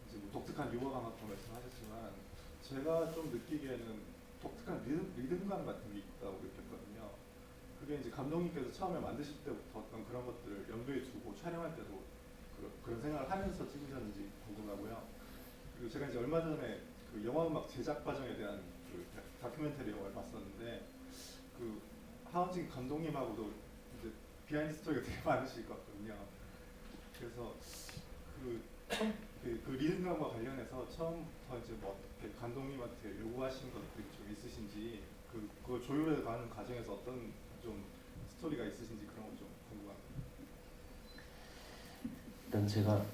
이제 뭐 독특한 유머 감각도 말씀하셨지만 제가 좀 느끼기에는 독특한 리듬감 같은 게 있다고 느꼈거든요. 그게 이제 감독님께서 처음에 만드실 때부터 어떤 그런 것들을 염두에 두고 촬영할 때도 그런 생각을 하면서 찍으셨는지 궁금하고요. 그리고 제가 이제 얼마 전에 그 영화음악 제작 과정에 대한 그 다큐멘터리 영화를 봤었는데 그 하원진 감독님하고도 이제 비하인드 스토리가 되게 많으실 것 같거든요. 그래서 그 리듬감과 관련해서 처음부터 이제 뭐 어떻게 감독님한테 요구하신 것들이 좀 있으신지 그걸 조율해 가는 과정에서 어떤 좀 스토리가 있으신지 그런 거 좀 궁금합니다. 일단 제가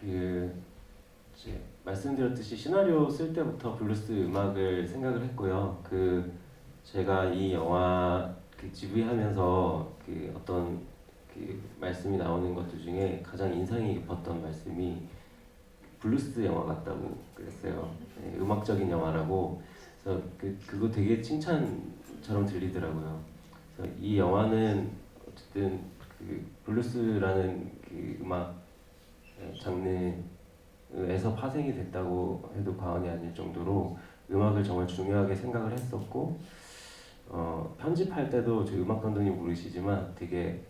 이제 말씀드렸듯이 시나리오 쓸 때부터 블루스 음악을 생각을 했고요. 그 제가 이 영화 그 GV 하면서 그 어떤 그 말씀이 나오는 것들 중에 가장 인상이 깊었던 말씀이 블루스 영화 같다고 그랬어요. 네, 음악적인 영화라고. 그래서 그거 되게 칭찬처럼 들리더라고요. 그래서 이 영화는 어쨌든 그 블루스라는 그 음악 장르에서 파생이 됐다고 해도 과언이 아닐 정도로 음악을 정말 중요하게 생각을 했었고, 편집할 때도 저희 음악 감독님 모르시지만 되게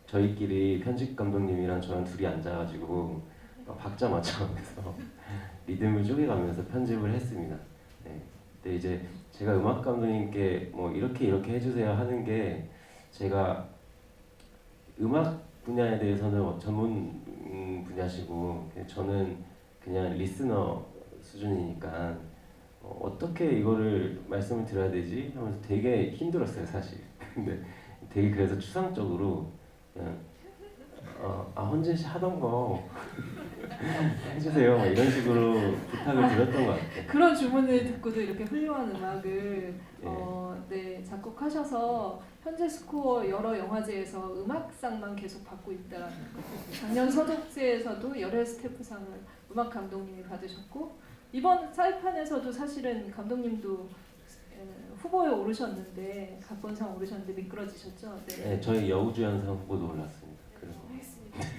저희끼리 편집 감독님이랑 저랑 둘이 앉아가지고 박자 맞춰가면서 리듬을 쪼개가면서 편집을 했습니다. 네. 근데 이제 제가 음악 감독님께 뭐 이렇게 해주세요 하는 게, 제가 음악 분야에 대해서는 전문 분야시고 저는 그냥 리스너 수준이니까 어떻게 이거를 말씀을 드려야 되지 하면서 되게 힘들었어요 사실. 근데 되게 그래서 추상적으로 그냥 헌진 씨 하던 거 해주세요 막 이런 식으로 부탁을 드렸던 것 같아요. 그런 주문을 듣고도 이렇게 훌륭한 음악을 네, 작곡하셔서 현재 스코어 여러 영화제에서 음악상만 계속 받고 있다라는 거. 작년 서독제에서도 열혈 스태프상을 음악 감독님이 받으셨고, 이번 사이판에서도 사실은 감독님도 후보에 오르셨는데, 각본상 오르셨는데 미끄러지셨죠? 네, 저희 여우주연상 후보도 올랐습니다. 그래서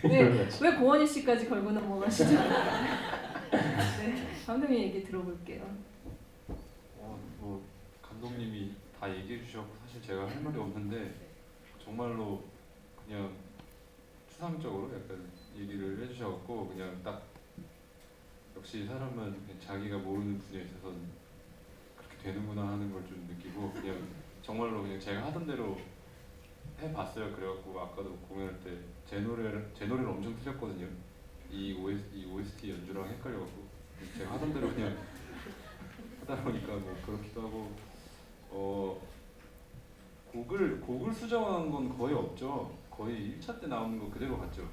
네, 왜 고원희 씨까지 걸고 넘어가시죠? 네, 감독님 얘기 들어볼게요. 뭐 감독님이 다 얘기해 주셨고 사실 제가 할 말이 없는데, 정말로 그냥 추상적으로 약간 얘기를 해주셔갖고 그냥 딱 역시 사람은 그냥 자기가 모르는 분야에 있어서는 그렇게 되는구나 하는 걸 좀 느끼고, 그냥 정말로 그냥 제가 하던 대로 해봤어요. 그래갖고 아까도 공연할 때 제 노래를 엄청 틀렸거든요. 이 OST 연주랑 헷갈려갖고 제가 하던 대로 그냥 하다 보니까 뭐 그렇기도 하고, 곡을 수정한 건 거의 없죠. 거의 1차 때 나오는 거 그대로 갔죠.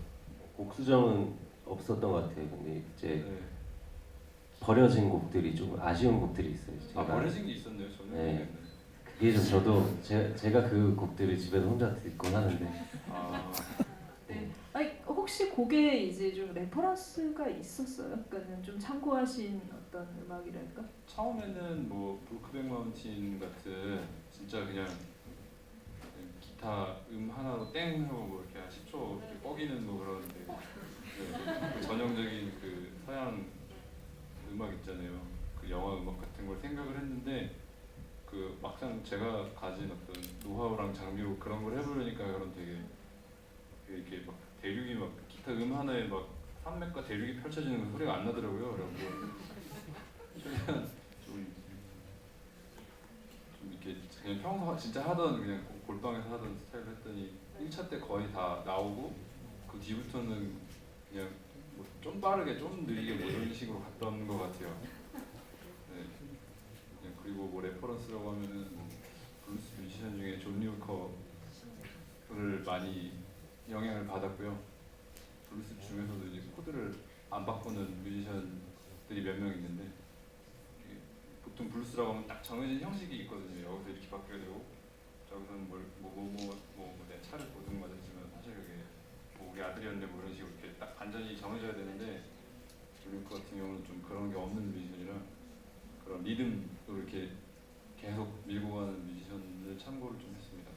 곡 수정은 없었던 것 같아요. 근데 이제 네. 버려진 곡들이 좀 아쉬운 곡들이 있어요. 제가 버려진 게 있었네요. 저는 네. 모르겠네. 그게 좀 저도 제가 그 곡들을 집에서 혼자 듣곤 하는데. 네. 아니, 혹시 곡에 이제 좀 레퍼런스가 있었어요? 그러니까는 좀 참고하신 어떤 음악이랄까? 처음에는 뭐 브루크백 마운틴 같은 진짜 그냥 기타 하나로 땡 하고 뭐 이렇게 한 10초 이렇게 뻐기는 뭐 그런 그 전형적인 그 서양 음악 있잖아요. 그 영화 음악 같은 걸 생각을 했는데, 그 막상 제가 가진 어떤 노하우랑 장비로 그런 걸 해보려니까 그런 되게 이렇게 막 대륙이 막 기타 하나에 막 산맥과 대륙이 펼쳐지는 소리가 안 나더라고요. 그래서 최대한 좀 이렇게 그냥 평소 진짜 하던 그냥 골방에서 하던 스타일로 했더니 1차 때 거의 다 나오고, 그 뒤부터는 그냥 뭐 좀 빠르게 좀 느리게 뭐 이런 식으로 갔던 것 같아요. 네. 그냥 그리고 뭐 레퍼런스라고 하면은 뭐 블루스 뮤지션 중에 존 리워커를 많이 영향을 받았고요. 블루스 중에서도 이제 코드를 안 바꾸는 뮤지션들이 몇 명 있는데, 보통 블루스라고 하면 딱 정해진 형식이 있거든요. 여기서 이렇게 바뀌어야 되고, 저기서는 내 차를 보든 맞았지만 사실 그게 뭐 우리 아들이었는데 뭐 이런 식으로 이렇게 딱 반전이 정해져야 되는데, 블루스 같은 경우는 좀 그런 게 없는 뮤지션이라 그런 리듬도 이렇게 계속 밀고 가는 뮤지션을 참고를 좀 했습니다.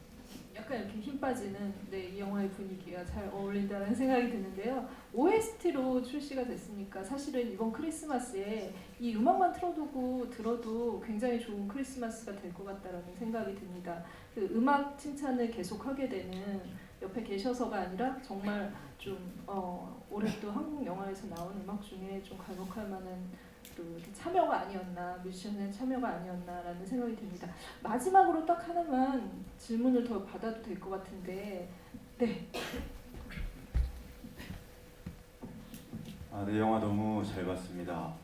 약간 이렇게 힘 빠지는 이 영화의 분위기가 잘 어울린다는 생각이 드는데요. OST로 출시가 됐으니까 사실은 이번 크리스마스에 이 음악만 들어도 굉장히 좋은 크리스마스가 될 것 같다라는 생각이 듭니다. 그 음악 칭찬을 계속하게 되는 옆에 계셔서가 아니라 정말 좀 올해 또 한국 영화에서 나온 음악 중에 좀 괄목할 만한 또 이렇게 참여가 아니었나, 뮤지션의 참여가 아니었나라는 생각이 듭니다. 마지막으로 딱 하나만 질문을 더 받아도 될 것 같은데, 네. 네, 영화 너무 잘 봤습니다.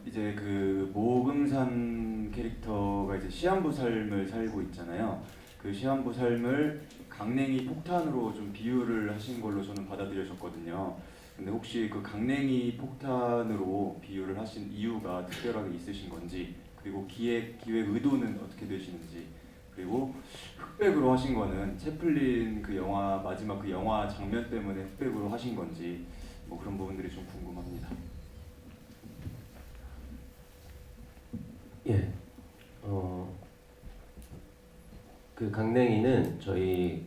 이제 그 모금산 캐릭터가 이제 시한부 삶을 살고 있잖아요. 그 시한부 삶을 강냉이 폭탄으로 좀 비유를 하신 걸로 저는 받아들여졌거든요. 근데 혹시 그 강냉이 폭탄으로 비유를 하신 이유가 특별하게 있으신 건지, 그리고 기획 의도는 어떻게 되시는지 그리고 흑백으로 하신 거는 채플린 그 영화 마지막 그 영화 장면 때문에 흑백으로 하신 건지 뭐 그런 부분들이 좀 궁금합니다. 예, 그 강냉이는 저희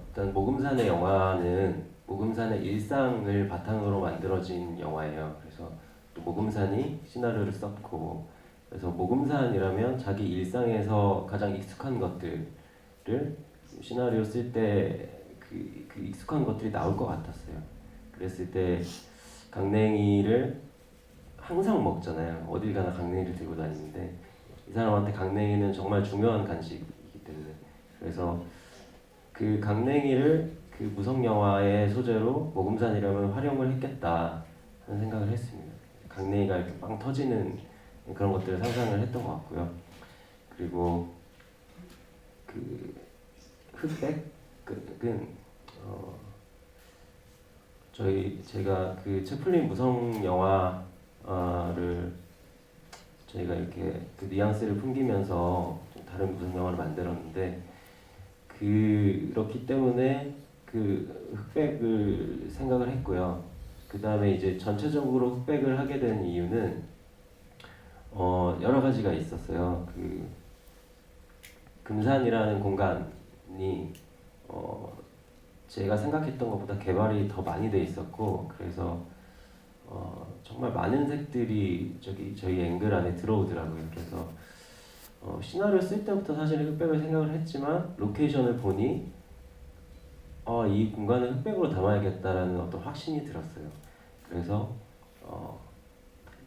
일단 모금산의 영화는 모금산의 일상을 바탕으로 만들어진 영화예요. 그래서 또 모금산이 시나리오를 썼고, 그래서 모금산이라면 자기 일상에서 가장 익숙한 것들을 시나리오 쓸 때 그 익숙한 것들이 나올 것 같았어요. 그랬을 때 강냉이를 항상 먹잖아요. 어딜 가나 강냉이를 들고 다니는데 이 사람한테 강냉이는 정말 중요한 간식이기 때문에, 그래서 그 강냉이를 그 무성 영화의 소재로 모금산이라면 활용을 했겠다 하는 생각을 했습니다. 강냉이가 이렇게 빵 터지는 그런 것들을 상상을 했던 것 같고요. 그리고 그 흑백은 제가 그 채플린 무성 영화를 저희가 이렇게 그 뉘앙스를 풍기면서 좀 다른 무성 영화를 만들었는데, 그렇기 때문에 그 흑백을 생각을 했고요. 그 다음에 이제 전체적으로 흑백을 하게 된 이유는 여러 가지가 있었어요. 그 금산이라는 공간이 제가 생각했던 것보다 개발이 더 많이 돼 있었고, 그래서 정말 많은 색들이 저희 앵글 안에 들어오더라고요. 그래서 시나리오 쓸 때부터 사실 흑백을 생각을 했지만 로케이션을 보니 이 공간을 흑백으로 담아야겠다라는 어떤 확신이 들었어요. 그래서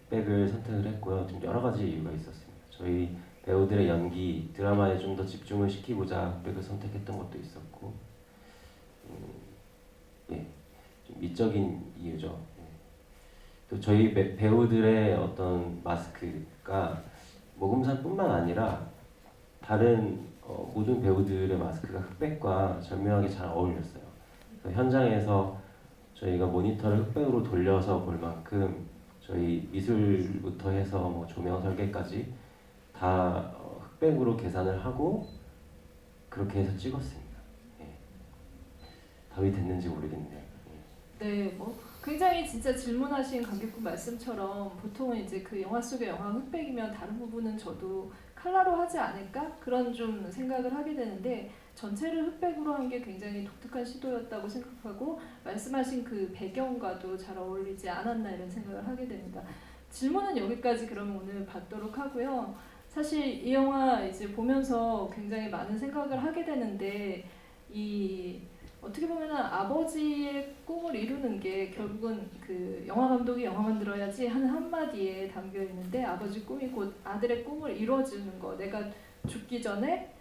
흑백을 선택을 했고요. 좀 여러 가지 이유가 있었습니다. 저희 배우들의 연기, 드라마에 좀 더 집중을 시키고자 흑백을 선택했던 것도 있었고, 예, 좀 미적인 이유죠. 예. 또 저희 배우들의 어떤 마스크가 모금산뿐만 아니라 다른 모든 배우들의 마스크가 흑백과 절묘하게 잘 어울렸어요. 그래서 현장에서 저희가 모니터를 흑백으로 돌려서 볼 만큼 저희 미술부터 해서 뭐 조명 설계까지 다 흑백으로 계산을 하고 그렇게 해서 찍었습니다. 예. 답이 됐는지 모르겠네요. 예. 네, 뭐 굉장히 진짜 질문하신 관객분 말씀처럼 보통은 이제 그 영화 속의 영화 흑백이면 다른 부분은 저도 컬러로 하지 않을까? 그런 좀 생각을 하게 되는데, 전체를 흑백으로 한 게 굉장히 독특한 시도였다고 생각하고, 말씀하신 그 배경과도 잘 어울리지 않았나 이런 생각을 하게 됩니다. 질문은 여기까지 그러면 오늘 받도록 하고요. 사실 이 영화 이제 보면서 굉장히 많은 생각을 하게 되는데, 어떻게 보면 아버지의 꿈을 이루는 게 결국은 그 영화 감독이 영화 만들어야지 하는 한마디에 담겨 있는데, 아버지 꿈이 곧 아들의 꿈을 이루어주는 거, 내가 죽기 전에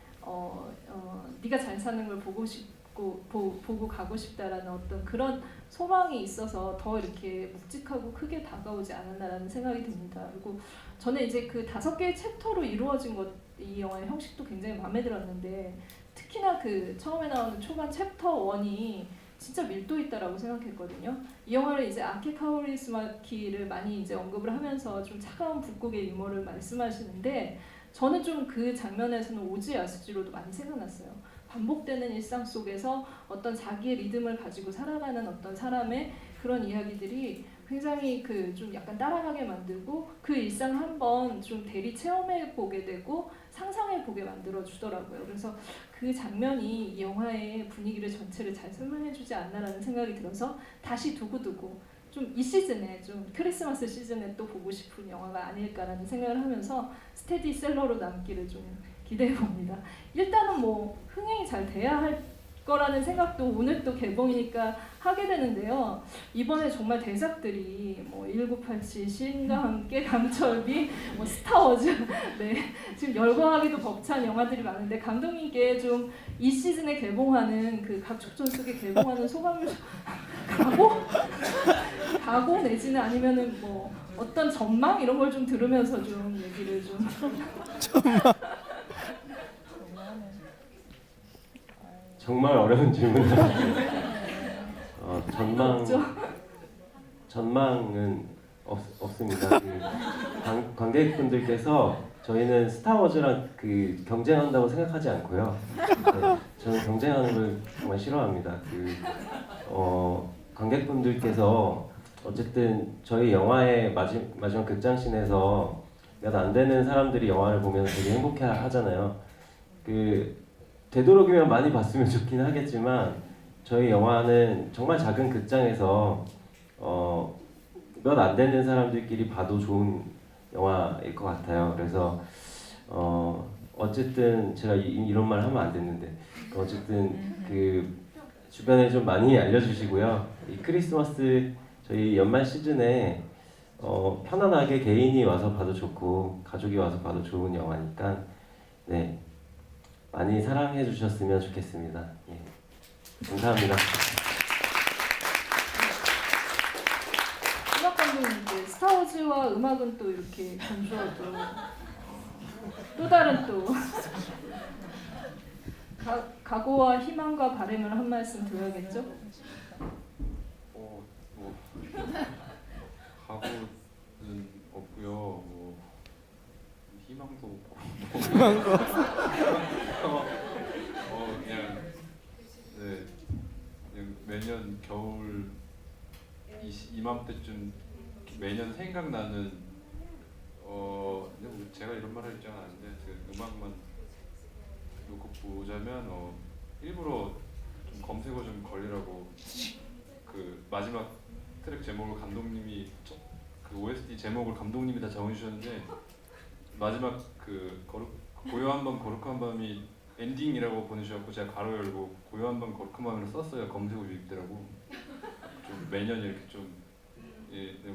네가 잘 사는 걸 보고 싶고 보고 가고 싶다라는 어떤 그런 소망이 있어서 더 이렇게 묵직하고 크게 다가오지 않았나라는 생각이 듭니다. 그리고 저는 이제 그 5개의 챕터로 이루어진 이 영화의 형식도 굉장히 마음에 들었는데, 특히나 그 처음에 나오는 초반 챕터 1이 진짜 밀도 있다라고 생각했거든요. 이 영화를 이제 아키 카오리스마키를 많이 이제 언급을 하면서 좀 차가운 북극의 유머를 말씀하시는데, 저는 좀 그 장면에서는 오지 야스지로도 많이 생각났어요. 반복되는 일상 속에서 어떤 자기의 리듬을 가지고 살아가는 어떤 사람의 그런 이야기들이 굉장히 그 좀 약간 따라가게 만들고, 그 일상 한번 좀 대리 체험해 보게 되고 상상해 보게 만들어 주더라고요. 그래서 그 장면이 이 영화의 분위기를 전체를 잘 설명해 주지 않나라는 생각이 들어서 다시 두고두고 좀 이 시즌에, 좀 크리스마스 시즌에 또 보고 싶은 영화가 아닐까라는 생각을 하면서 스테디셀러로 남기를 좀 기대해 봅니다. 일단은 뭐 흥행이 잘 돼야 할 거라는 생각도 오늘 또 개봉이니까 하게 되는데요. 이번에 정말 대작들이 뭐 1987, 시인과 함께, 강철비, 뭐 스타워즈, 네, 지금 열광하기도 벅찬 영화들이 많은데, 감독님께 좀 이 시즌에 개봉하는 그 각축전 속에 개봉하는 소감을 각오 내지는 아니면은 뭐 어떤 전망 이런 걸 좀 들으면서 좀 얘기를 좀. 정말 어려운 질문이에요. 전망은 없습니다. 그 관객분들께서 저희는 스타워즈랑 그 경쟁한다고 생각하지 않고요. 네, 저는 경쟁하는 걸 정말 싫어합니다. 관객분들께서 어쨌든 저희 영화의 마지막 극장씬에서 몇 안 되는 사람들이 영화를 보면서 되게 행복해 하잖아요. 되도록이면 많이 봤으면 좋긴 하겠지만 저희 영화는 정말 작은 극장에서 몇 안 되는 사람들끼리 봐도 좋은 영화일 것 같아요. 그래서 어쨌든 제가 이런 말 하면 안 됐는데 어쨌든 주변에 좀 많이 알려주시고요. 이 크리스마스 저희 연말 시즌에 편안하게 개인이 와서 봐도 좋고 가족이 와서 봐도 좋은 영화니까 네 많이 사랑해 주셨으면 좋겠습니다. 예. 감사합니다. 음악 감독님 이제 스타워즈와 음악은 또 이렇게 건조하고 또 다른 또 각오와 희망과 바람을 한 말씀 드려야겠죠? 뭐 각오는 없고요. 뭐 희망도 없고. 그냥 네 그냥 매년 겨울 이맘때쯤 매년 생각나는 근데 제가 이런 말 할 줄 아는데 음악만 놓고 보자면 일부러 좀 검색어 좀 걸리라고 마지막 트랙 제목을 감독님이 OST 제목을 감독님이 다 적어주셨는데 마지막 고요한 밤 거룩한 밤이 엔딩이라고 보내주셨고 제가 가로 열고 고요한 밤 거룩한 밤이라 썼어요. 검색어 유입되라고. 좀 매년 이렇게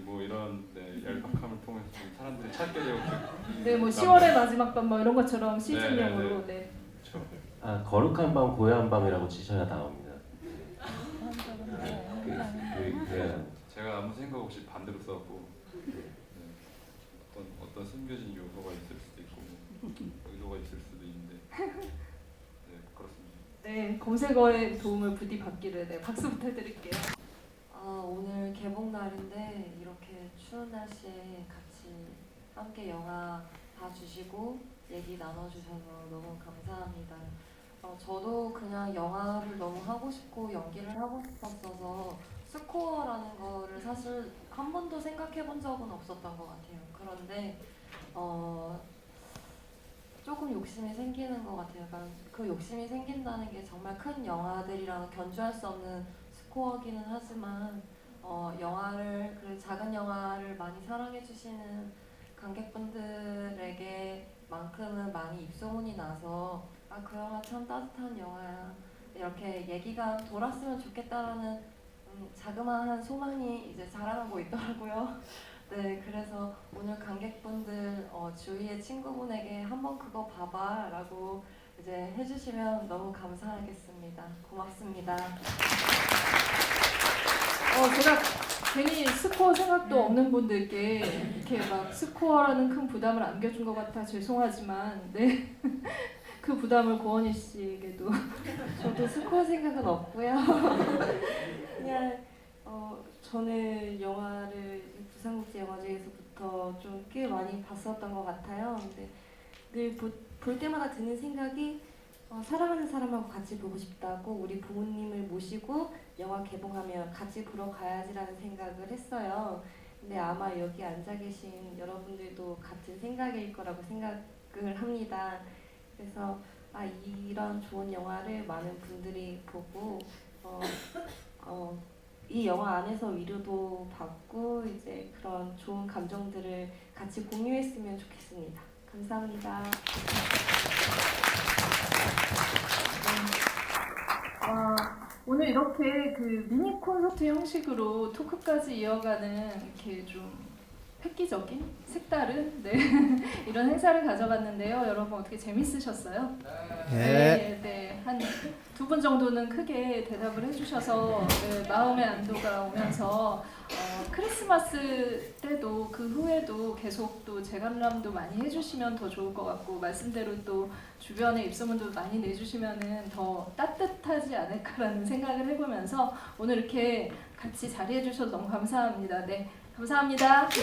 뭐 이런 얄팍함을 통해서 좀 사람들이 찾게 되고 네, 뭐 10월의 마지막 밤 뭐 이런 것처럼 시즌용으로 네. 그렇죠. 거룩한 밤 고요한 밤이라고 치셔야 나옵니다. 제가 아무 생각 없이 반대로 써갖고 어떤 숨겨진 요소가 있을 수도 있고 의도가 있을 수도 있는데 네 그렇습니다. 네, 검색어의 도움을 부디 받기를 네, 박수 부탁드릴게요. 오늘 개봉 날인데 이렇게 추운 날씨에 같이 함께 영화 봐주시고 얘기 나눠주셔서 너무 감사합니다. 저도 그냥 영화를 너무 하고 싶고 연기를 하고 싶었어서 스코어라는 거를 사실 한 번도 생각해 본 적은 없었던 것 같아요. 그런데 조금 욕심이 생기는 것 같아요. 그러니까 그 욕심이 생긴다는 게 정말 큰 영화들이랑 견주할 수 없는 스코어기는 하지만 영화를 작은 영화를 많이 사랑해 주시는 관객분들에게만큼은 많이 입소문이 나서 그 영화 참 따뜻한 영화야 이렇게 얘기가 돌았으면 좋겠다라는 자그마한 소망이 이제 자라나고 있더라고요. 네, 그래서 오늘 관객분들 주위의 친구분에게 한번 그거 봐봐 라고 이제 해주시면 너무 감사하겠습니다. 고맙습니다. 제가 괜히 스코어 생각도 없는 분들께 이렇게 막 스코어라는 큰 부담을 안겨준 것 같아 죄송하지만 네. 그 부담을 고원희 씨에게도 저도 스코어 생각은 없고요. 그냥 저는 영화를 부산국제영화제에서부터 좀 꽤 많이 봤었던 것 같아요. 근데 늘 볼 때마다 드는 생각이 사랑하는 사람하고 같이 보고 싶다고 우리 부모님을 모시고 영화 개봉하면 같이 보러 가야지라는 생각을 했어요. 근데 아마 여기 앉아 계신 여러분들도 같은 생각일 거라고 생각을 합니다. 그래서 이런 좋은 영화를 많은 분들이 보고 이 영화 안에서 위로도 받고 이제 그런 좋은 감정들을 같이 공유했으면 좋겠습니다. 감사합니다. 오늘 이렇게 미니 콘서트 형식으로 토크까지 이어가는 이렇게 좀 획기적인 색다른 이런 행사를 가져봤는데요. 여러분 어떻게 재밌으셨어요? 네. 한 2분 정도는 크게 대답을 해주셔서 마음의 안도가 오면서 크리스마스 때도 그 후에도 계속 또 재관람도 많이 해주시면 더 좋을 것 같고 말씀대로 또 주변에 입소문도 많이 내주시면은 더 따뜻하지 않을까라는 생각을 해보면서 오늘 이렇게 같이 자리해 주셔서 너무 감사합니다. 네, 감사합니다. 네.